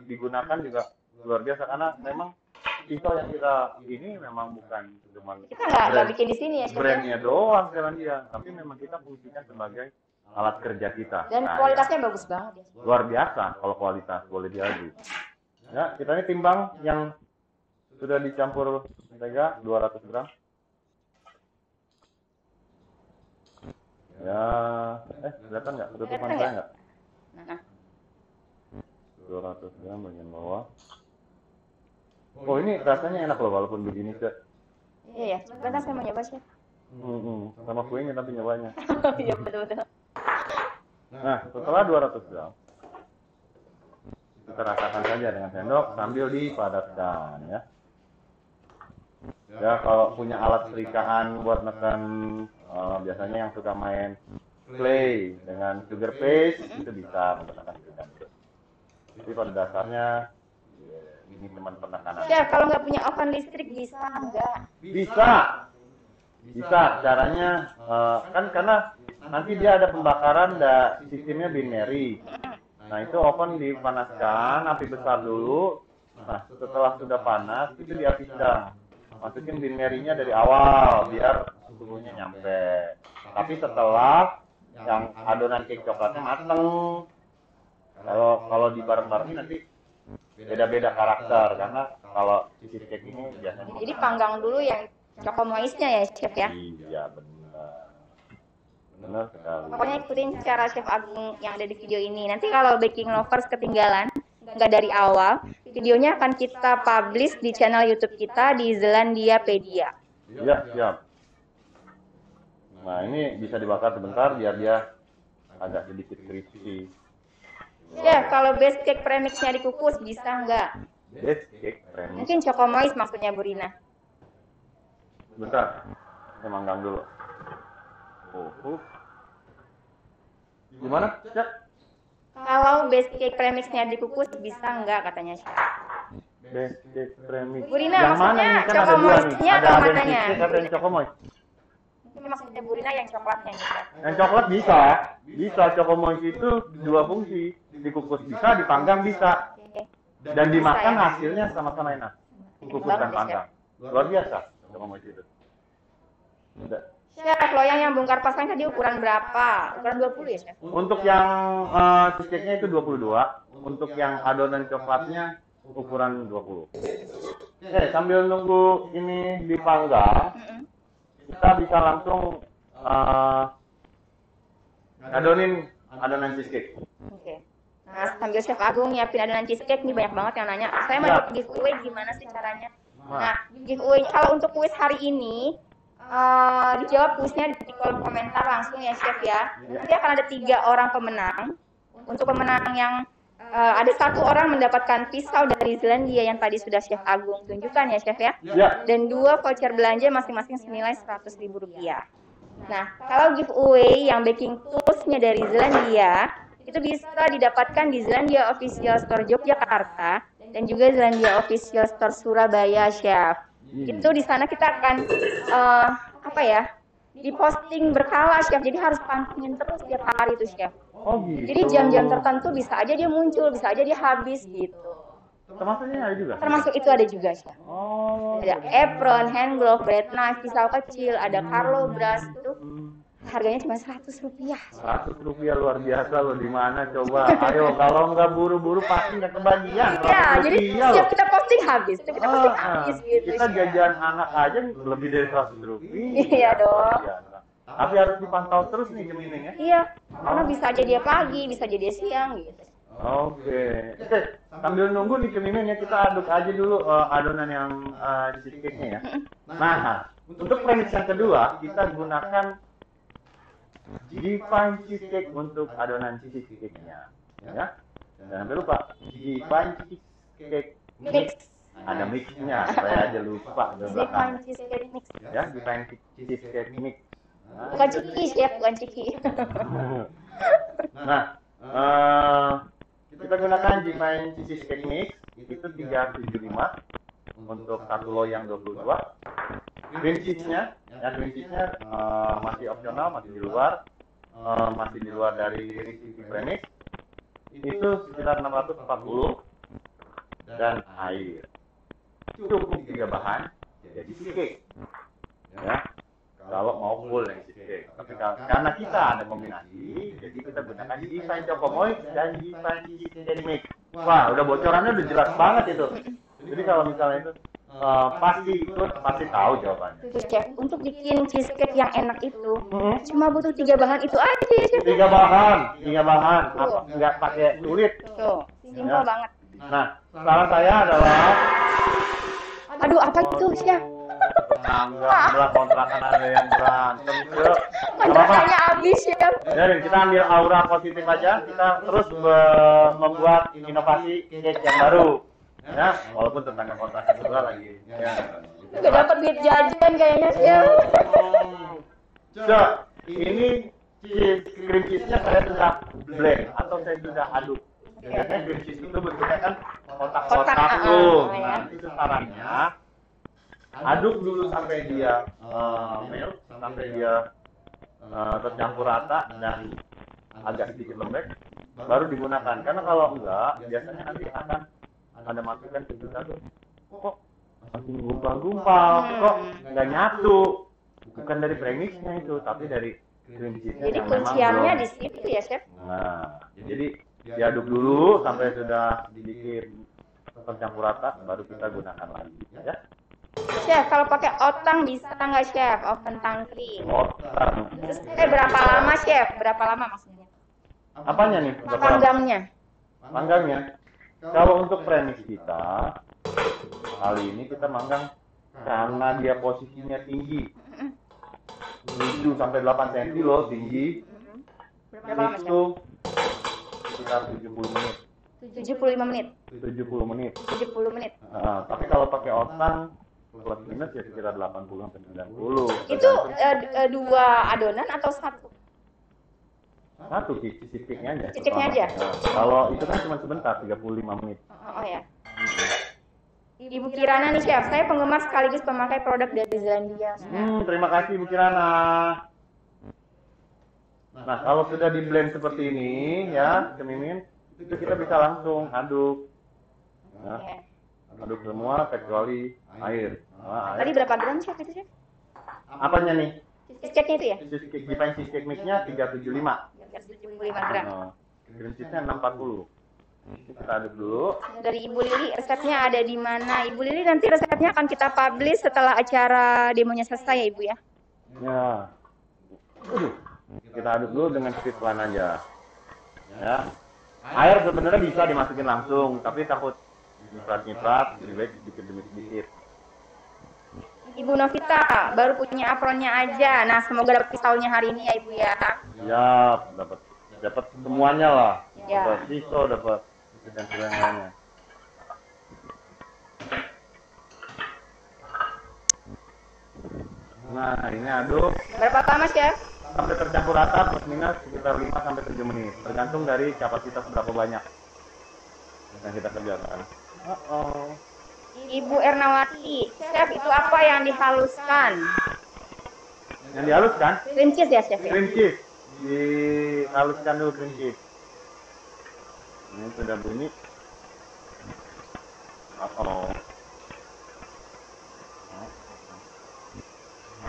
digunakan juga luar biasa karena memang pisau yang kita ini memang bukan cuma Kita nggak bikin di sini ya, Chef. brandnya doang Zelandia, tapi memang kita fungsikan sebagai alat kerja kita. Dan Nah, kualitasnya bagus banget ya. luar biasa kalau kualitas, boleh diadu. Ya, kita ini timbang yang sudah dicampur mentega 200 gram. Ya, kelihatan nggak? Tutupan saya nggak? Nah, 200 gram bagian bawah. Oh, ini rasanya enak loh walaupun begini, Cek. iya ya. Sebentar saya mau nyoba, Chef. Sama kuenya tapi nyobanya. Iya, betul-betul. Nah, setelah 200 gram, kita ratakan saja dengan sendok sambil dipadatkan ya. Ya, kalau punya alat serikaan buat neken, biasanya yang suka main clay dengan sugar paste itu bisa menggunakan serikaan. Tapi pada dasarnya ini cuma penekanan. Chef, kalau nggak punya oven listrik bisa nggak? Bisa. Caranya kan karena nanti dia ada pembakaran, sistemnya binary. Nah, itu oven dipanaskan, api besar dulu. Nah, setelah sudah panas, itu di api sedang. Masukin binary-nya dari awal, biar suhunya nyampe. Tapi setelah yang adonan cake coklatnya mateng. Kalau dibareng-barengin nanti beda-beda karakter, karena kalau cheesecake ini biasanya. Jadi panggang dulu yang choco moist-nya ya, Chef ya? Iya, benar sekali. Pokoknya ikutin cara Chef Agung yang ada di video ini. Nanti kalau baking lovers ketinggalan, nggak dari awal, videonya akan kita publish di channel YouTube kita di Zelandiapedia. Iya, siap. Nah, ini bisa dibakar sebentar biar dia agak sedikit crispy. Chef, kalau base cake premixnya dikukus bisa nggak? Base cake premix. Mungkin choco moist maksudnya Bu Rina. Bentar, saya manggang dulu. Gimana, Cak? Kalau base cake premixnya dikukus bisa nggak katanya Chef? Base cake premix. Bu Rina, Yang mana maksudnya nih? Kan choco ada dua nih. moist-nya Ada atau yang matanya? cheesecake, ada yang choco moist. Ini maksudnya Bu Rina yang coklatnya nih, Chef. Yang coklat bisa. Bisa, choco moist itu dua fungsi. Dikukus bisa, dipanggang bisa. Oke. Dan dimakan Bisa, ya? hasilnya sama-sama enak. Kukus Bagus, dan ya, panggang. Luar biasa choco moist itu. Udah. Chef, loyang yang bongkar pasang tadi ukuran berapa? Ukuran 20 ya, Chef? Untuk yang cheesecake-nya itu 22. Untuk yang adonan coklatnya ukuran 20. Oke, sambil nunggu ini dipanggang, kita bisa langsung adonin adonan cheesecake. Oke. Nah, sambil Chef Agung nyiapin adonan cheesecake, nih banyak banget yang nanya, saya mau Ya. dapat giveaway gimana sih caranya? Nah, giveaway kalau untuk kuis hari ini, dijawab kuisnya di kolom komentar langsung ya Chef ya. Nanti akan ada 3 orang pemenang. Untuk pemenang yang ada 1 orang mendapatkan pisau dari Zelandia yang tadi sudah Chef Agung tunjukkan ya Chef ya. Ya, Dan 2 voucher belanja masing-masing senilai Rp100.000. Nah, kalau giveaway yang baking tools-nya dari Zelandia itu bisa didapatkan di Zelandia Official Store Yogyakarta dan juga Zelandia Official Store Surabaya, Chef. Itu di sana kita akan diposting berkala, Chef. Jadi harus pantengin terus tiap hari itu, Chef. oh gitu. Jadi jam-jam tertentu bisa aja dia muncul, bisa aja dia habis gitu. Termasuknya ada juga. Termasuk itu ada juga, Chef. Oh. Ada apron, hand glove, bread knife, pisau kecil, ada Carlo brush itu. Harganya cuma Rp100. Rp100 luar biasa loh, di mana coba? Ayo, kalau nggak buru-buru pasti nggak kebagian. Ya, jadi Rp100 setiap loh. kita posting habis, setiap kita posting habis gitu. Kita Chef. jajan anak aja lebih dari Rp100. Iya dong. Luar biasa. Tapi harus dipantau terus nih gemininya. Iya, karena bisa aja dia pagi, bisa aja dia siang gitu. Oke, sambil nunggu nih cemimin ya, kita aduk aja dulu adonan yang cheesecake-nya ya. Nah, untuk premix yang kedua kita gunakan Divine cheesecake untuk adonan cheesecake-nya, ya. Jangan sampai lupa Divine cheesecake Mix. ada mixnya, saya aja lupa di belakang. Divine cheesecake mix. Ya, Divine cheesecake mix. Bukan ciki, Chef, bukan ciki. Nah, kita gunakan Divine cheesecake mix itu 375 untuk satu loyang 22. Cream cheese-nya, masih opsional, masih di luar dari recipe premix. Itu sekitar 640 dan air. cukup 3 bahan jadi cheesecake. Ya. Kalau mau full yang cheesecake. Tapi karena kita ada kombinasi, jadi kita gunakan desain Chocomoist dan desain cheesecake mix. Wah, udah bocorannya udah jelas banget itu. Jadi kalau misalnya itu pasti tahu jawabannya. Tuh, Chef, untuk bikin cheesecake yang enak itu cuma butuh 3 bahan itu aja ya, Chef. 3 bahan. Apa nggak pakai sulit? Tuh, simpel banget. Nah, saran saya adalah Aduh, apa itu, Chef? Sebelah kontrakan ada yang berantem. Kontrakannya habis, Chef. Jadi kita ambil aura positif aja, kita terus membuat inovasi cake yang baru. Ya, walaupun tetangga kontrakan juga lagi. Ya. Gak dapat duit jajan kayaknya, Chef. So, ini cream cheese-nya saya sudah blend atau saya sudah aduk. Biasanya cream cheese itu bentuknya kan kotak-kotak tuh. Nah, itu sarannya aduk dulu sampai dia melt, sampai dia tercampur rata dan agak sedikit lembek, baru digunakan. Karena kalau enggak, biasanya nanti akan ada masukan ke kita tuh, kok masih gumpal-gumpal, kok nggak nyatu. Bukan dari premixnya itu, tapi dari cream cheese-nya. Jadi yang memang kunciannya belum. di situ ya, Chef. Nah, jadi diaduk dulu sampai sudah sedikit tercampur rata, baru kita gunakan lagi. Ya. Chef, kalau pakai otang bisa nggak, Chef? Oven tangkring. Otang. Terus berapa lama, Chef? Berapa lama maksudnya? Apanya nih? Panggangnya. Panggangnya. Kalau untuk premix kita, kali ini kita manggang karena dia posisinya tinggi. 7 sampai 8 cm loh tinggi. Berapa lama, Chef? Itu sekitar 70 menit. 75 menit. 70 menit. 70 menit. Nah, tapi kalau pakai otang plus minus ya sekitar 80 sampai 90. Itu dua adonan atau satu? Satu cheesecake-nya aja. Cheesecake-nya aja? Nah, kalau itu kan cuma sebentar, 35 menit. Oh ya. Ibu Kirana nih, Chef. Saya penggemar sekaligus pemakai produk dari Zelandia. Terima kasih Bu Kirana. Nah, kalau sudah di blend seperti ini ya, Mimin, itu kita bisa langsung aduk. Nah, aduk semua kecuali air. Nah, Tadi berapa gram, Chef, itu, Chef? apanya nih? Cheesecake-nya itu ya? Cheesecake Divine Cheesecake Mix-nya 375. 75 gram. Cream cheese-nya 640. Ini kita aduk dulu. Dari Ibu Lili, resepnya ada di mana? Ibu Lili, nanti resepnya akan kita publish setelah acara demonya selesai ya, Ibu ya? Ya. Kita aduk dulu dengan speed pelan aja. Ya. Air sebenarnya bisa dimasukin langsung, tapi takut nyiprat-nyiprat, lebih baik sedikit demi sedikit. Ibu Novita, baru punya apronnya aja. Nah, semoga dapat pisaunya hari ini ya, Ibu ya. Siap, dapat semuanya lah. Ya. Dapat pisau, dapat dan lainnya. Nah, ini aduk Berapa lama, Chef? sampai tercampur rata plus minus sekitar 5 sampai 7 menit, tergantung dari kapasitas berapa banyak yang kita kerjakan. Ibu Ernawati, Chef, itu apa yang dihaluskan? Yang dihaluskan Cream cheese ya, Chef ya? cream cheese, dihaluskan dulu cream cheese. Ini sudah bunyi.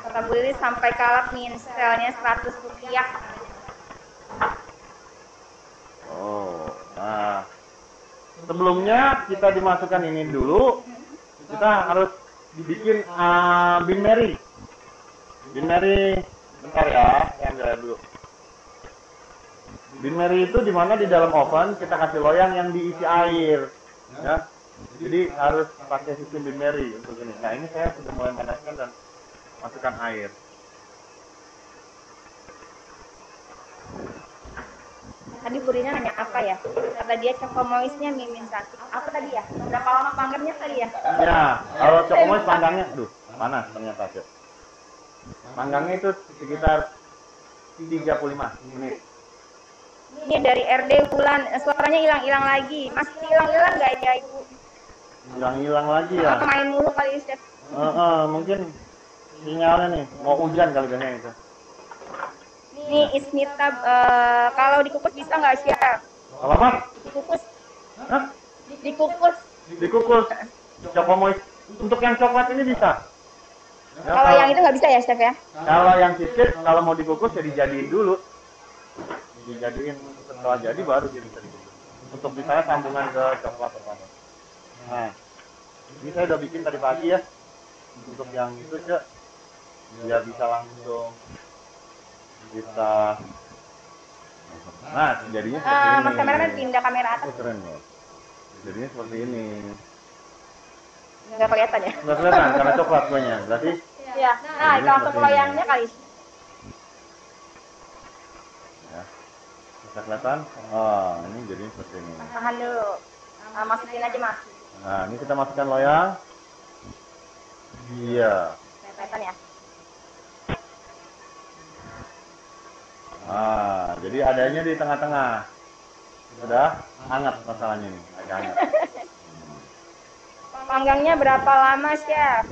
Kata Bu Lili sampai kalap minselnya 100 rupiah. Nah, sebelumnya kita dimasukkan ini dulu. Kita harus bikin Bean Mary. Bean Mary, bentar ya, yang dulu. Bean Mary itu dimana di dalam oven kita kasih loyang yang diisi air, ya. Jadi harus pakai sistem Bean Mary untuk ini. Nah, ini saya sudah mulai panaskan dan masukkan air. Tadi Bu Rina nanya apa ya? Kata dia Chocomoist-nya mimin sakit. Apa tadi ya? Berapa lama panggangnya tadi ya? Ya, kalau Chocomoist panggangnya, panas ternyata Chef. Panggangnya itu sekitar 35 menit. Ini dari RD Bulan, suaranya hilang-hilang lagi. Masih hilang-hilang nggak ya, Ibu? Hilang-hilang lagi ya. Main mulu kali, Chef. Mungkin sinyalnya nih, mau hujan kali kayaknya itu. Ini Ismita, kalau dikukus bisa nggak, Chef? Apa? Dikukus. Hah? Dikukus. Dikukus. Chocomoist Untuk yang coklat ini bisa. Ya, Kalau yang itu nggak bisa ya, Chef ya? Kalau yang cheesecake kalau mau dikukus ya dijadiin dulu. Dijadiin setelah jadi baru dia bisa dikukus. Untuk misalnya sambungan ke coklat pertama. Nah, ini saya udah bikin tadi pagi ya. Untuk yang itu Cek, biar bisa langsung kita. Nah, jadinya seperti ini. Mas kameramen pindah kamera atas. Keren loh. Jadinya seperti ini. Nggak kelihatan ya? Nggak kelihatan karena coklat kuenya. Berarti Ya. Nah, itu langsung ke loyangnya kali. ya. Bisa kelihatan? Oh, ini jadinya seperti ini. Tahan dulu. Masukin aja, Mas. Nah, ini kita masukkan loyang. Iya. Kelihatan ya? Ah, jadi adanya di tengah-tengah. Sudah hangat masalahnya nih, agak hangat. Panggangnya berapa lama, Chef?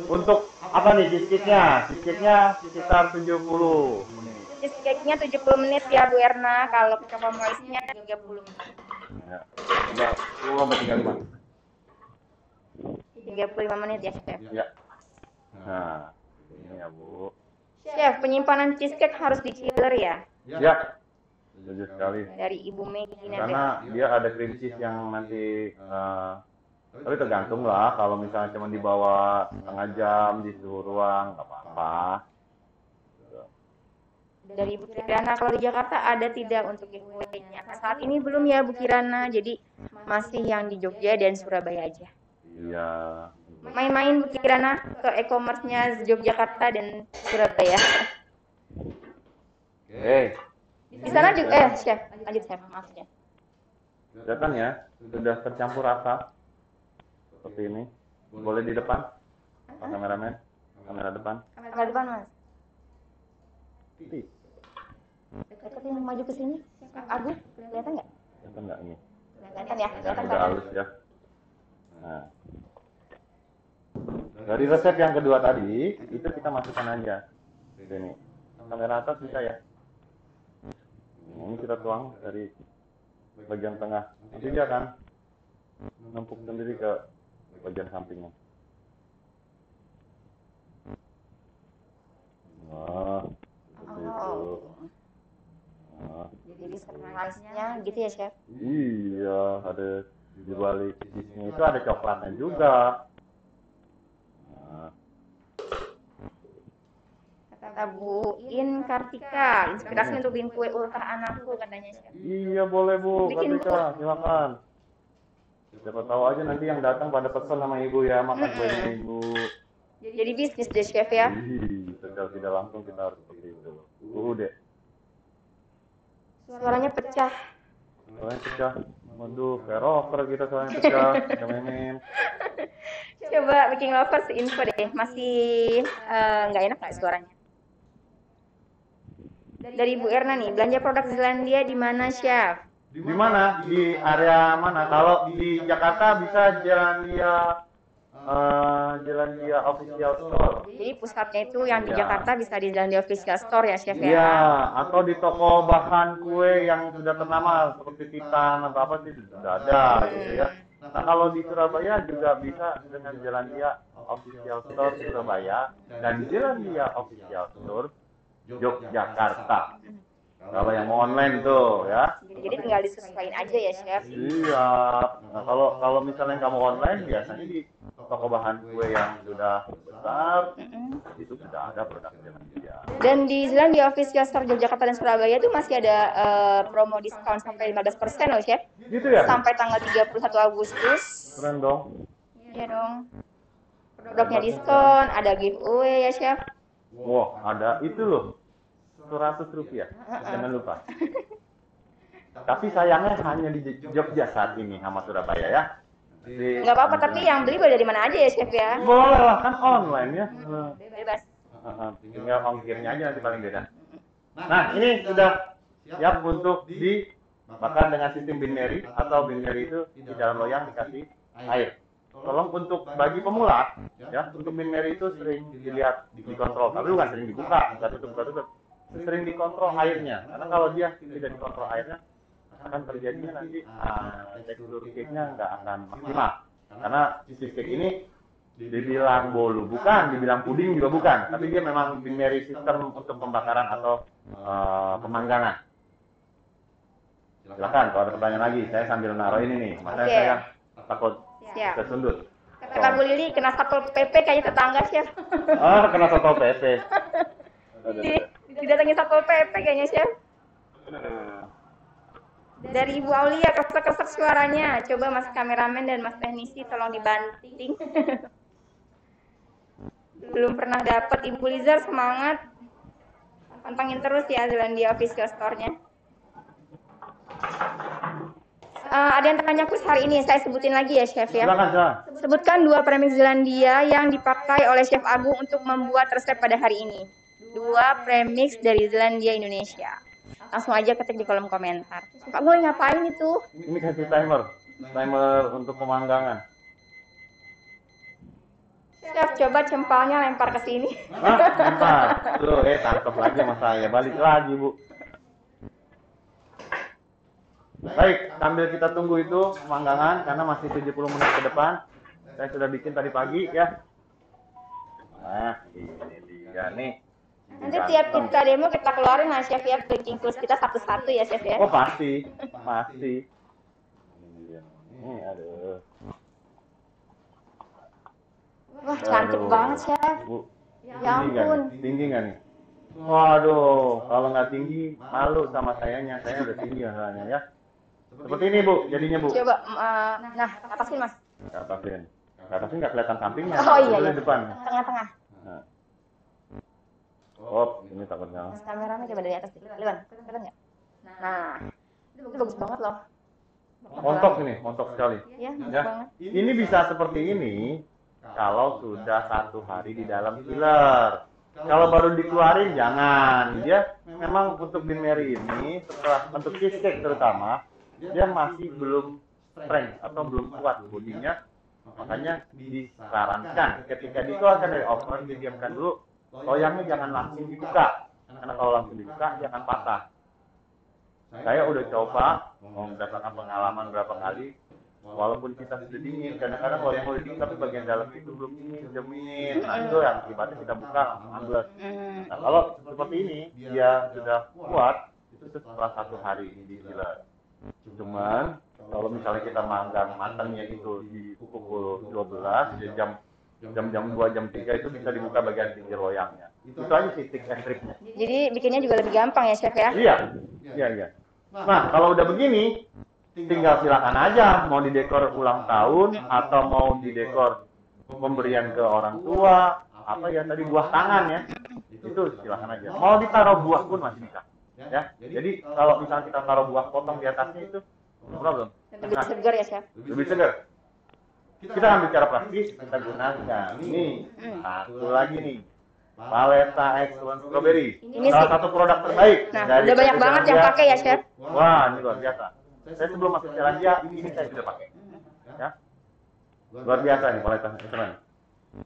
Untuk apa nih cheesecake-nya? Cheesecake-nya sekitar 70 menit. Cheesecake-nya 70 menit ya, Bu Erna. Kalau coba moistnya 30 menit. Ya. Udah, 10 sampai 35. 35 menit ya, Chef. Ya. Nah, ini ya, Bu. Chef, penyimpanan cheesecake harus di chiller ya? Ya. Setuju sekali. Dari Ibu Megi Karena dia ada cream cheese yang nanti tapi tergantung lah, kalau misalnya cuma dibawa setengah jam di suhu ruang nggak apa-apa. Dari Bu Kirana, kalau di Jakarta ada tidak untuk giveaway-nya? Saat ini belum ya Bu Kirana, jadi masih yang di Jogja dan Surabaya aja. Iya. Main-main Bu Kirana ke e-commerce-nya Yogyakarta dan Surabaya. Oke. Di sana juga, Chef, lanjut Chef, maksudnya. Kelihatan ya, sudah tercampur rasa seperti ini. Boleh di depan, Pak kameramen, kamera depan. Kamera depan, Mas. Ih, Deketin maju ke sini. Agus, kelihatan nggak? kelihatan nggak ini? Kelihatan ya, kelihatan Udah kan? halus ya. Nah, dari resep yang kedua tadi, itu kita masukkan aja. Sini, kamera atas bisa ya. Ini kita tuang dari bagian tengah. Nanti dia akan numpuk sendiri ke bagian sampingnya. Nah, seperti itu. Nah, Jadi manisnya gitu ya, Chef? iya, ada di balik cheese-nya itu ada coklatnya juga. Nah, Kata Bu In Kartika, inspirasi untuk bikin kue ultah anakku katanya, Chef. iya boleh Bu, Bikin Kartika, silakan. Siapa tahu aja nanti yang datang pada pesan sama Ibu ya, makan kuenya Ibu. Jadi bisnis deh, Chef ya. Ih, secara tidak langsung kita harus seperti itu. Deh. Suaranya pecah. Soalnya pecah. Waduh, kayak rocker kita soalnya pecah. Kayak memin. Coba Baking Lovers info deh, masih nggak enak nggak suaranya? Dari Bu Erna nih, belanja produk Zealandia di mana, Chef? Di mana? Di area mana? Kalau di Jakarta bisa Jalan Dia Official Store. Jadi pusatnya itu yang di Jakarta bisa di Zealandia Official Store ya, Chef ya? Iya, atau di toko bahan kue yang sudah ternama seperti Titan atau apa sih sudah ada gitu ya. Nah, kalau di Surabaya juga bisa dengan Jalan Dia Official Store Surabaya dan Jalan Dia Official Store Yogyakarta. Kalau yang mau online tuh ya. Jadi tinggal disesuaikan aja ya, Chef. Iya. Nah, kalau misalnya kamu online biasanya di toko bahan kue yang sudah besar itu sudah ada produk Jalan Dia. Dan di Zealandia Official Store Yogyakarta dan Surabaya itu masih ada promo diskon sampai 15% loh, Chef. Gitu ya? Sampai tanggal 31 Agustus. Keren dong. Iya dong. Produknya diskon, ada giveaway ya, Chef. Wah, ada itu loh. Rp100. Jangan lupa. Tapi sayangnya hanya di Jogja saat ini sama Surabaya ya. Nggak apa-apa, tapi yang beli boleh dari mana aja ya, Chef ya? Boleh lah, kan online ya. Bebas. Tinggal ongkirnya aja nanti paling beda. Nah, ini sudah siap untuk dimakan dengan sistem binary atau binary itu di dalam loyang dikasih air. Tolong untuk bagi pemula ya, untuk binary itu sering dilihat dikontrol, tapi bukan sering dibuka, nggak tutup. Sering dikontrol airnya, karena kalau dia tidak dikontrol airnya akan terjadinya nanti tekstur cake-nya nggak akan maksimal, karena cheesecake ini dibilang bolu bukan, dibilang puding juga bukan, tapi dia memang binary system untuk pembakaran atau pemanggangan. Silakan kalau ada pertanyaan lagi, saya sambil naruh ini nih, makanya saya takut kesundut. Kata Bu Lili kena Satpol PP kayaknya tetangga chef. Kena Satpol PP. Didatangi Satpol PP kayaknya chef. Dari Ibu Aulia, kesek-kesek suaranya. Coba Mas kameramen dan Mas teknisi tolong dibanting. Belum pernah dapat. Ibu Lizar semangat. Pantangin terus ya Zealandia official store-nya. Ada yang tanya khusus hari ini, saya sebutin lagi ya Chef ya. Silakan. Sebutkan 2 premix Zealandia yang dipakai oleh Chef Agung untuk membuat resep pada hari ini. 2 premix dari Zealandia Indonesia. Langsung aja ketik di kolom komentar. Pak gue ngapain itu? Ini kasih timer untuk pemanggangan. Chef, coba cempalnya lempar ke sini. Lempar. Tuh, tangkap lagi sama saya. Balik lagi, Bu. Baik, sambil kita tunggu itu pemanggangan karena masih 70 menit ke depan. Saya sudah bikin tadi pagi ya. Nah, ini dia nih. Nanti tiap kita demo kita keluarin lah Chef ya, baking tools kita satu-satu ya Chef ya. Oh pasti. Ini aduh. Wah cantik banget Chef. Bu, Ya ampun. Tinggi nggak nih? Waduh, kalau nggak tinggi malu sama sayanya. Saya udah tinggi masalahnya ya. Seperti ini Bu, jadinya Bu. Coba, nah atasin Mas. Atasin nggak kelihatan sampingnya. Oh iya. Di depan. Tengah-tengah. Nah. Oh, ini takutnya. Mas kameranya coba dari atas dikit. Kelihatan nggak? Nah, itu bagus banget loh. Montok sekali. Iya, bagus Ya. banget. Ini bisa seperti ini kalau sudah 1 hari di dalam chiller. Kalau baru dikeluarin jangan. Dia memang untuk binary ini setelah untuk cheesecake terutama dia masih belum strength atau belum kuat bodinya. Makanya disarankan ketika dikeluarkan dari oven didiamkan dulu. Loyangnya jangan langsung dibuka, karena kalau langsung dibuka dia akan patah. Saya udah coba, berdasarkan pengalaman berapa kali, walaupun kita sudah dingin, kadang-kadang loyang udah dingin tapi bagian dalam itu belum dingin, sudah dingin. Nah itu yang akibatnya kita buka langsung ambles. Nah kalau seperti ini dia sudah kuat, itu setelah 1 hari di chiller. Cuman kalau misalnya kita manggang matangnya itu di pukul 12, jam 2, jam 3 itu bisa dibuka bagian pinggir loyangnya. Itu aja sih tips and triknya. Jadi bikinnya juga lebih gampang ya Chef ya? Iya. Nah kalau udah begini, tinggal silakan aja mau didekor ulang tahun atau mau didekor pemberian ke orang tua, apa ya tadi buah tangan ya, itu silakan aja. Mau ditaruh buah pun masih bisa. Ya, jadi kalau misalnya kita taruh buah potong di atasnya itu, no problem. Lebih segar ya Chef? Lebih segar. Kita ambil cara praktis, kita gunakan. Ini satu lagi nih, Paleta Excellent Strawberry. Ini salah satu produk terbaik. Nah, dari udah banyak banget yang pakai ya Chef? Wah, ini luar biasa. Saya sebelum masuk Zealandia, ini saya sudah pakai. Ya, luar biasa nih Paleta Excellent.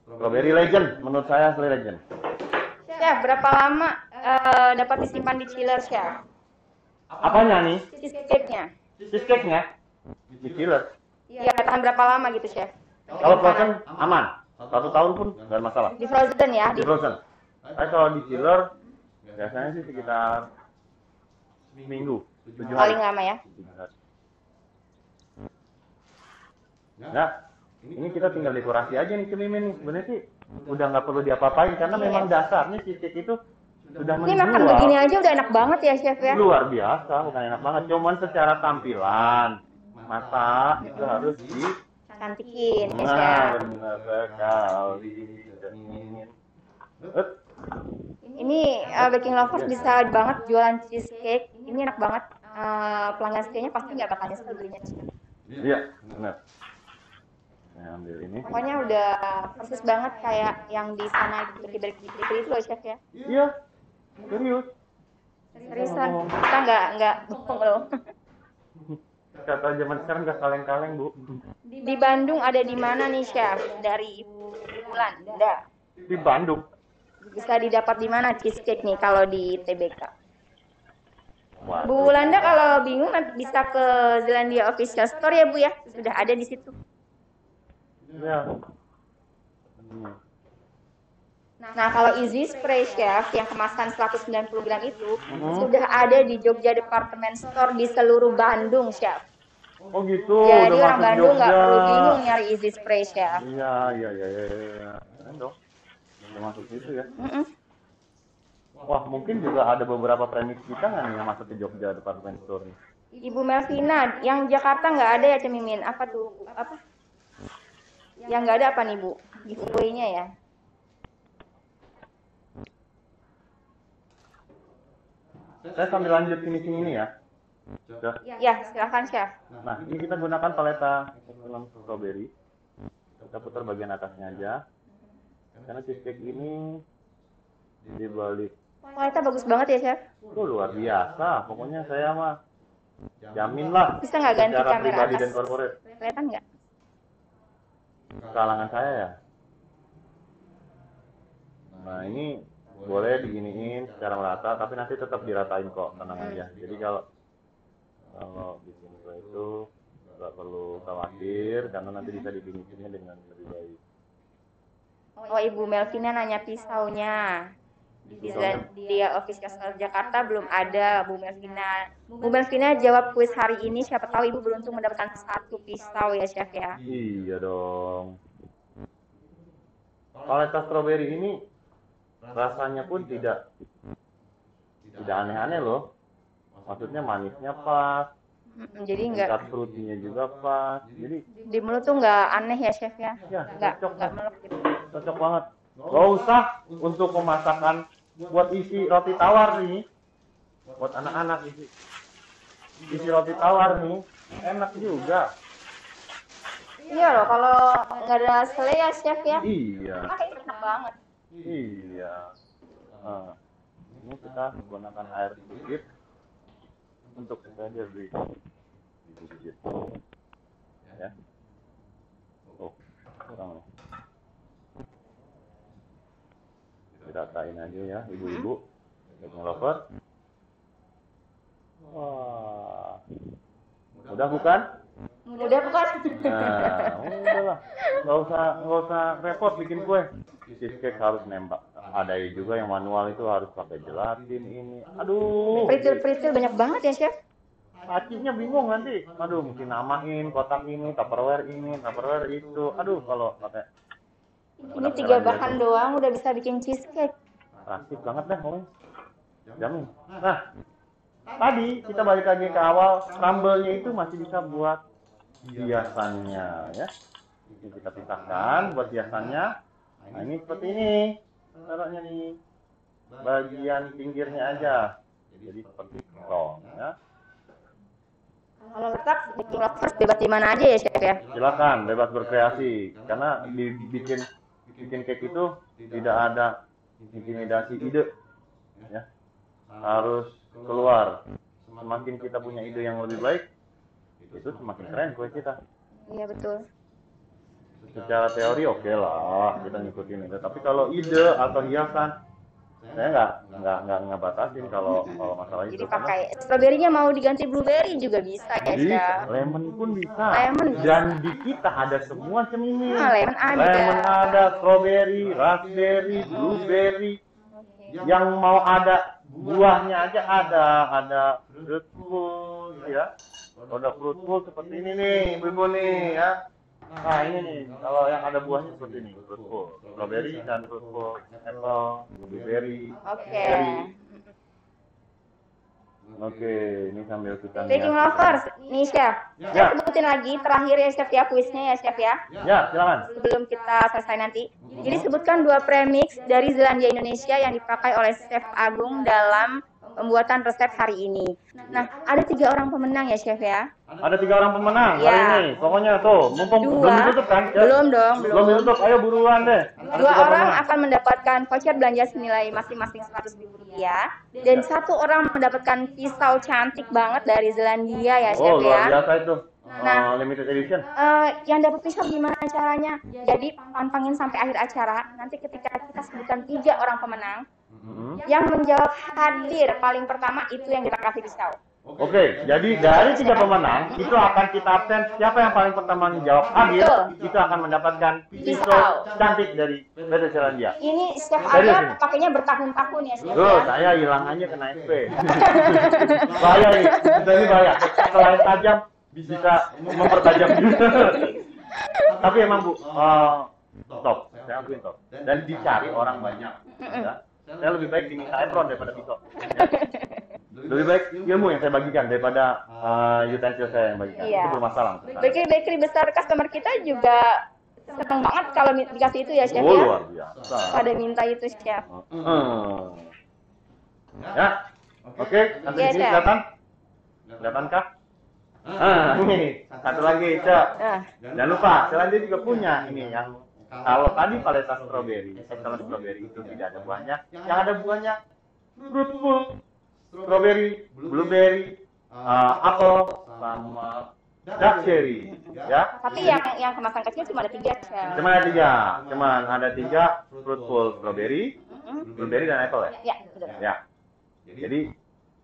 Strawberry Legend, menurut saya Legend. Chef, berapa lama dapat disimpan di chiller Chef? Apanya nih? Cheesecake-nya? Cheesecake-nya di chiller. Iya, tahan berapa lama gitu Chef? Kalau frozen aman, 1 tahun pun nggak ada masalah. Di frozen ya? Di frozen. Tapi kalau di chiller biasanya sih sekitar seminggu, 7 hari. Paling lama ya? Ya, ini kita tinggal dekorasi aja nih cemimin nih. Sebenarnya sih udah nggak perlu diapa-apain karena memang dasarnya cheesecake itu sudah Ini makan begini aja udah enak banget ya Chef ya? Luar biasa, bukan enak banget. Cuman secara tampilan mata itu harus di cantikin ya nah, Chef. benar sekali. Ini Baking Lovers bisa banget jualan cheesecake. Ini enak banget. Pelanggan setianya pasti nggak bakal nyesel belinya. Iya, benar. Saya ambil ini. Pokoknya udah persis banget kayak yang di sana di balik itu loh Chef ya. Iya, serius. Seriusan, kita nggak bohong loh. Kata zaman sekarang nggak kaleng-kaleng Bu. Di Bandung ada di mana nih Chef? Dari Ibu Wulanda. Di Bandung. Bisa didapat di mana cheesecake nih kalau di TBK? Waduh. Bu Wulanda kalau bingung nanti bisa ke Zealandia Official Store ya Bu ya. Sudah ada di situ. Ya. Hmm. Nah, kalau Easy Spray Chef yang kemasan 190 gram itu sudah ada di Jogja Department Store di seluruh Bandung, Chef. Oh gitu, Jadi udah orang masuk Bandung nggak Jogja. perlu bingung nyari Easy Spray Chef. Iya, iya, iya, iya, iya. Keren dong. Udah masuk situ ya. Wah, mungkin juga ada beberapa premix kita nggak nih yang masuk ke Jogja Department Store nih? Ibu Melvina, yang Jakarta nggak ada ya Cemimin? Apa tuh? Apa? Yang nggak ada apa nih Bu? Giveaway-nya ya? Saya sambil lanjut finishing ini ya. Sudah. Ya, silakan Chef. Nah, ini kita gunakan paleta film strawberry. Kita putar bagian atasnya aja. Karena cheesecake ini dibalik. Kualitas bagus banget ya Chef. Itu luar biasa. Pokoknya saya mah jamin lah. Bisa nggak ganti secara kamera pribadi atas? dan corporate. Kelihatan nggak? Kalangan saya ya. Nah, ini boleh diginiin secara merata, tapi nanti tetap diratain kok, tenang aja. Jadi kalau bikin kue itu nggak perlu khawatir, karena nanti bisa dibikinnya dengan lebih baik. Oh, Ibu Melvina nanya pisaunya. Di official store Jakarta belum ada Bu Melvina. Bu Melvina jawab kuis hari ini, siapa tahu Ibu beruntung mendapatkan 1 pisau ya Chef ya. Iya dong. Paleta strawberry ini rasanya pun tidak aneh-aneh loh. Maksudnya manisnya pas, Jadi nggak tingkat fruitnya juga pas. Jadi di mulut tuh nggak aneh ya Chef ya? ya Nggak cocok, melek gitu. cocok banget. Gak usah untuk pemasakan buat isi roti tawar nih, buat anak-anak isi roti tawar nih, enak juga. Iya loh, kalau nggak ada selai ya Chef ya. Iya. Enak banget. Iya. Nah, ini kita menggunakan air sedikit untuk supaya dia sedikit. Ya. Oh, kurang nih. Diratain aja ya, ibu-ibu. Yang lover. Wah. Mudah bukan? Udah bukan? Nah, udahlah. Nggak usah repot bikin kue. Cheesecake harus nembak. Ada juga yang manual itu harus pakai gelatin ini. Aduh. Peritil banyak banget ya Chef. Acinya bingung nanti. Aduh, mesti namain kotak ini, tupperware ini, tupperware itu. Aduh, kalau pakai. Ini 3 bahan doang udah bisa bikin cheesecake. Praktis banget dah pokoknya. Jamin. Nah, tadi kita balik lagi ke awal, crumble-nya itu masih bisa buat hiasannya ya. Ini kita pisahkan buat hiasannya. Nah, ini seperti ini. Taruhnya nih. Bagian pinggirnya aja. Jadi seperti krong ya. Kalau letak bikin lovers bebas di mana aja ya Chef ya. Silakan bebas berkreasi karena bikin cake itu tidak ada intimidasi ide ya. Harus keluar. Semakin kita punya ide yang lebih baik, itu semakin keren kue kita. Iya betul. Secara teori oke lah kita ngikutin itu, tapi kalau ide atau hiasan saya nggak batasin kalau masalah itu. Jadi pakai stroberinya mau diganti blueberry juga bisa ya Jadi Chef. lemon pun bisa. Lemon. Dan di kita ada semua cemimin. Lemon ada. Lemon ada, strawberry, raspberry, blueberry. Yang mau ada buahnya aja ada fruitful ya. Ada fruitful seperti ini nih, ibu nih ya. Nah ini nih, kalau yang ada buahnya seperti ini, fruitful, strawberry dan fruitful apple, blueberry, Oke. cherry. Oke, ini sambil kita Baking lihat. lovers, nih Chef. Ya. Saya sebutin lagi terakhir ya Chef ya kuisnya ya Chef ya. Ya, silakan. Sebelum kita selesai nanti. Jadi sebutkan 2 premix dari Zelandia Indonesia yang dipakai oleh Chef Agung dalam pembuatan resep hari ini. Nah, ada 3 orang pemenang ya Chef ya. Ada 3 orang pemenang Ya. hari ini. Pokoknya tuh, mumpung 2. belum ditutup kan? Ya. Belum dong, Belum belum. ditutup, ayo buruan deh. Ada 2 3 orang pemenang. akan mendapatkan voucher belanja senilai masing-masing Rp100.000 dan 1 orang mendapatkan pisau cantik banget dari Zelandia ya Chef Oh, luar ya. biasa itu. Nah. Limited edition. Yang dapat pisau gimana caranya? Jadi pantangin sampai akhir acara. Nanti ketika kita sebutkan 3 orang pemenang, Mhm. yang menjawab hadir paling pertama itu yang kita kasih pisau. Oke, jadi dari 3 pemenang itu akan kita absen. Siapa yang paling pertama menjawab hadir, itu akan mendapatkan pisau cantik dari PT Selandia. Ini chef Serius aja ini? pakainya bertahun-tahun ya, chef Loh, ya. saya hilang aja kena SP. Bahaya nih, kita ini bahaya. Selain tajam, bisa mempertajam juga. Tapi emang Bu, top. Saya akuin top. Dan dicari orang banyak. Ya. Saya lebih baik diminta apron daripada pisau. Ya. Lebih baik ilmu yang saya bagikan daripada utensil saya yang bagikan. Iya. Itu bermasalah. Bakery besar customer kita juga senang banget kalau dikasih itu ya, chef Oh, ya. luar biasa. Pada minta itu, chef. Ya. Oke, nanti Iya, ini Chef. kelihatan? Kelihatan kah? Ini satu lagi, Cak. Nah, Jangan lupa, Selandia juga punya ini yang kalau tadi paletas strawberry, excellent strawberry itu tidak ada buahnya, yang ada buahnya fruitful, strawberry, blueberry, apple, sama dark cherry, ya. tapi yang kemasan kecil cuma ada 3, chef. Cuman ada tiga fruitful strawberry, blueberry dan apple ya. Ya, betul. Ya. Jadi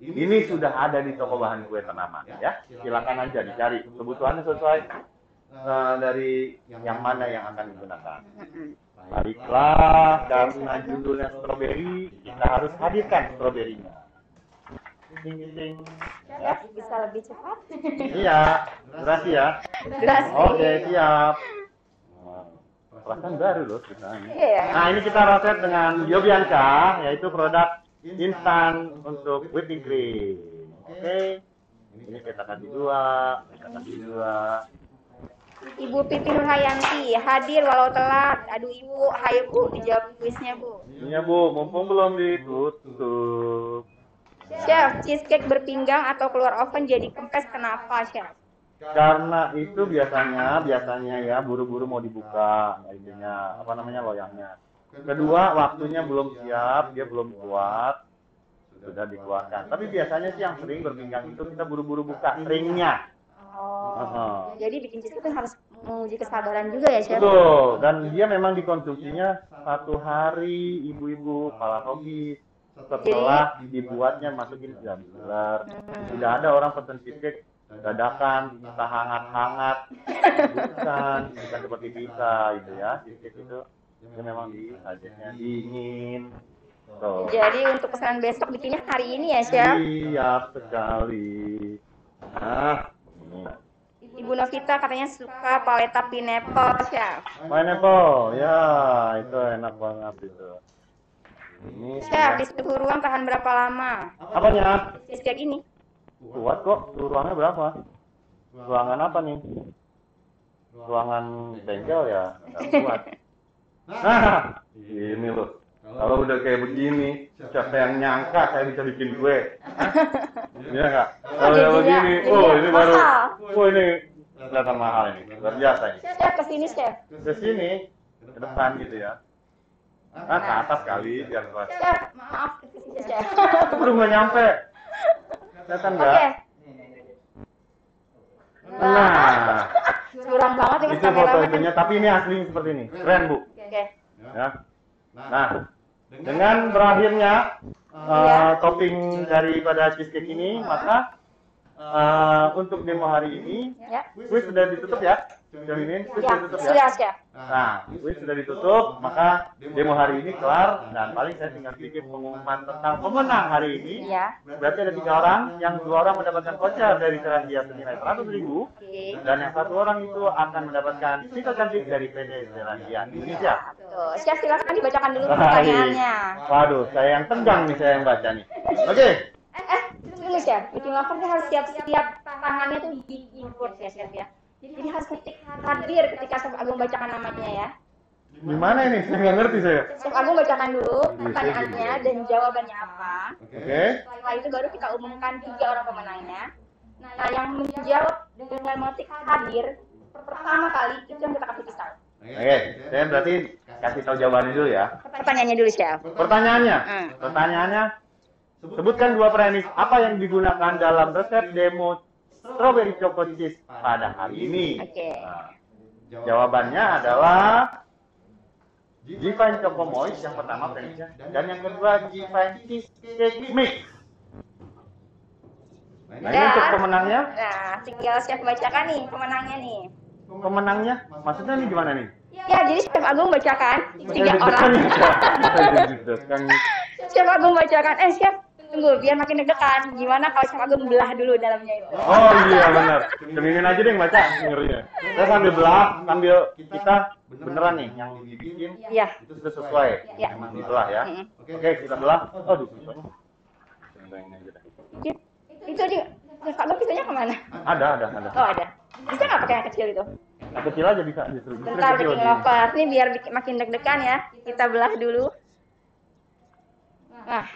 ini sudah ada di toko bahan kue ternama ya. Silakan aja dicari kebutuhannya sesuai dari yang mana yang akan digunakan. Baiklah, karena judulnya strawberry, kita harus hadirkan strawberry-nya. Ding, ding. Ya, bisa lebih cepat. Iya, durasi ya. Durasi. Oke, siap. Perasaan baru loh kita ini. Iya. Nah, ini kita roset dengan Yobianca, yaitu produk instan untuk whipping cream. Oke. Ini kita kasih dua. Ibu Pipi Nurhayanti hadir walau telat. Aduh Ibu, hayo Bu, dijawab kuisnya Bu. Iya Bu, mumpung belum ditutup. Chef, cheesecake berpinggang atau keluar oven jadi kempes kenapa, Chef? Karena itu biasanya ya buru-buru mau dibuka ininya apa namanya loyangnya. Kedua, waktunya belum siap, dia belum kuat, sudah dikeluarkan. Tapi biasanya sih yang sering berpinggang itu kita buru-buru buka ringnya. Oh. Jadi bikin cheesecake itu harus menguji kesabaran juga ya, Chef? Betul, dan dia memang dikonsumsinya 1 hari ibu-ibu para hobi. Setelah dibuatnya masukin ke dalam gelar. Tidak ada orang pesen cheesecake dadakan, minta hangat-hangat. Bukan seperti bisa gitu ya. Cheesecake itu dia memang disajinya dingin. Tuh. Jadi untuk pesanan besok bikinnya hari ini ya, Chef? Siap sekali. Nah, ini. Ibu Novita katanya suka paleta pineapple, Chef. Pineapple, ya itu enak banget itu. Ini Chef, di suhu ruang tahan berapa lama? apanya? Cheesecake ini? Kuat kok. Ruangannya berapa? Ruangan apa nih? Ruangan bengkel ya? Nggak kuat. Nah, ini loh. Kalau udah kayak begini, siapa yang nyangka saya bisa bikin kue? Iya nggak? Kalau udah begini, ini baru, ini kelihatan mahal ini, luar biasa ini. Chef, kesini, Chef. Ke sini, ke depan gitu ya. Nah, ke atas kali, biar kuat. Chef, maaf, kesini, Chef. Belum nggak nyampe. Kelihatan nggak? Oke. Nah, Curang banget ini itu foto kameramen. itunya, tapi ini asli seperti ini. Keren, Bu. Oke. Ya. Nah, dengan berakhirnya topping daripada cheesecake ini, maka untuk demo hari ini, Ya. kuis sudah ditutup ya. Jam ini kuis Ya, sudah ditutup ya. sudah, Chef. Nah, kuis sudah ditutup, maka demo hari ini kelar dan paling saya tinggal sedikit pengumuman tentang pemenang hari ini. Ya. Berarti ada 3 orang, yang 2 orang mendapatkan voucher dari Selandia senilai 100.000 Oke. dan yang 1 orang itu akan mendapatkan pisau cantik dari PT Selandia Indonesia. Tuh, Chef silakan dibacakan dulu pertanyaannya. Waduh, saya yang tegang nih, saya yang baca nih. Oke. Dulu, Chef. Bikin lover dia harus siap-siap tangannya tuh di keyboard ya, Chef ya. Jadi harus ketik hadir ketika Chef Agung bacakan namanya ya. Gimana ini? Saya nggak ngerti saya. Chef Agung bacakan dulu pertanyaannya dan jawabannya apa. Oke. Setelah itu baru kita umumkan 3 orang pemenangnya. Nah, yang menjawab dengan motif hadir pertama kali itu yang kita kasih pisau. Oke, saya berarti kasih tahu jawabannya dulu ya. Pertanyaannya dulu, Chef. Pertanyaannya, sebutkan 2 premis apa yang digunakan dalam resep demo strawberry choco cheese pada hari ini. Oke. Nah, jawabannya adalah G-Fine Choco Moist yang pertama premisnya, dan yang kedua G-Fine Cheesecake Mix. Nah, ini untuk pemenangnya. Nah, tinggal chef bacakan nih pemenangnya nih. Pemenangnya, maksudnya nih gimana nih? Ya, jadi chef Agung bacakan 3 orang. Deg-degan. Chef Agung bacakan. Chef, tunggu biar makin deg-degan. Gimana kalau chef Agung belah dulu dalamnya itu? Oh iya benar. Kemimin aja deh yang baca ngerinya. Saya sambil belah, sambil kita beneran nih yang dibikin. Iya. Itu sudah sesuai. Iya. Emang dibelah ya. Oke, kita belah. Aduh, susah. Itu di chef Agung pisaunya kemana? Ada. Oh, ada. Bisa nggak pakai yang kecil itu? Yang kecil aja bisa justru. Bentar, Baking Lovers. Ini biar makin deg-degan ya. Kita belah dulu. Nah,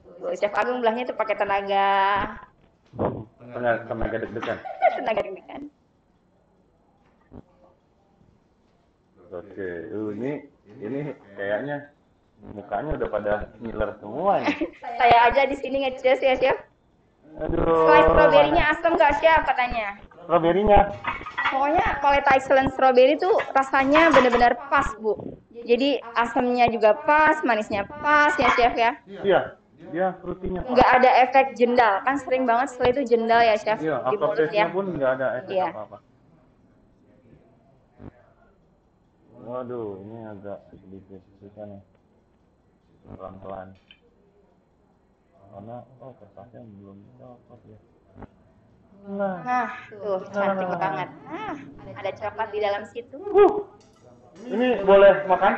tuh, chef Agung belahnya tuh pakai tenaga Tenaga deg-degan. tenaga deg-degan. Oke, ini kayaknya mukanya udah pada ngiler semua nih. Saya aja di sini nge-cheers ya, chef. Aduh. Slice strawberry-nya asam nggak, chef, katanya? Strawberry-nya. Pokoknya Quality Excellent Strawberry tuh rasanya benar-benar pas, Bu. Jadi asamnya juga pas, manisnya pas ya, chef ya. Iya, dia fruitynya. Nggak ada efek jendal. Kan sering banget setelah itu jendal ya, chef, Iya, di mulut aftertaste-nya ya. pun nggak ada efek Iya. apa-apa. Waduh, ini agak sedikit susah nih. Pelan-pelan. Karena kertasnya belum coklat ya. Nah, tuh cantik banget. Ada coklat di dalam situ. Ini boleh makan?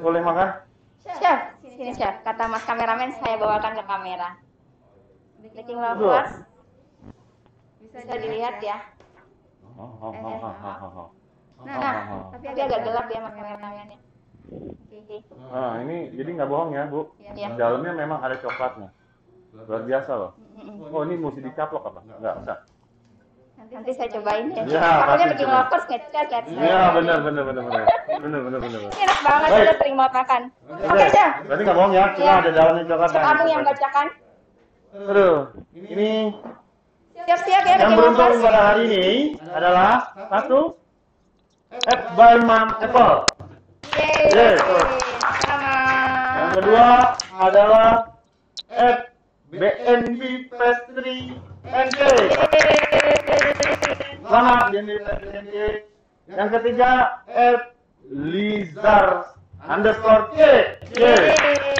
Boleh makan? Chef, sini chef. Kata Mas kameramen saya bawakan ke kamera. Baking Lovers. Bisa dilihat ya. Nah, tapi agak gelap ya Mas kameramennya. Nah, ini jadi nggak bohong ya, Bu. Iya. Dalamnya memang ada coklatnya. Luar biasa loh. Oh, ini mesti dicaplok apa? Nggak usah. Nanti saya cobain ya. Ya, Takutnya pasti Baking coba. Lovers nge-chat ya. Iya, benar. Ini enak banget, Baik. sudah terima makan. Oke, Oke, chef. berarti nggak bohong ya, cuma Iya. ada dalamnya coklat. Chef Agung yang bacakan. Aduh, ini Siap-siap ya yang Baking beruntung Lovers. pada hari ini adalah satu by Mom Apple. Yeay. Yeay. Selamat. Yang kedua adalah BNB Pastry and Cake. Selamat BNB Pastry and Cake. Yang ketiga Lizard_cake. Yeay.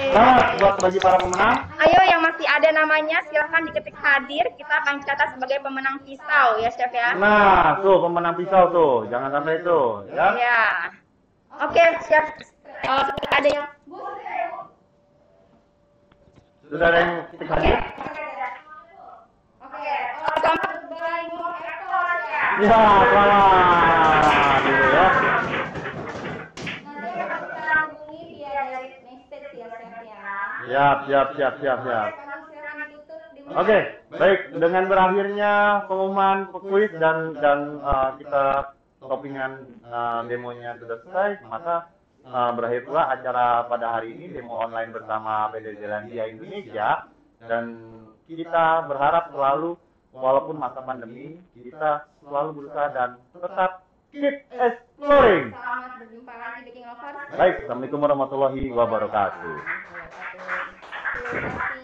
Selamat buat bagi para pemenang. Ayo yang masih ada namanya silahkan diketik hadir. Kita akan catat sebagai pemenang pisau ya chef ya. Nah, tuh pemenang pisau tuh, jangan sampai itu, ya. Ya. Oke chef. Ada yang Sudah ada yang ketik hadir? Oke. Selamat bermain Apple ya. Ya, selamat. Gitu ya. Nanti kita sambungi via dari message ya chef ya. Siap. Oke, baik. Dengan berakhirnya pengumuman kuis dan kita toppingan demonya sudah selesai, maka berakhir pula acara pada hari ini demo online bersama PD Zelandia Indonesia, dan kita berharap selalu walaupun masa pandemi kita selalu berusaha dan tetap keep exploring. Selamat berjumpa lagi Baking Lovers. Baik, assalamualaikum warahmatullahi wabarakatuh. Terima kasih.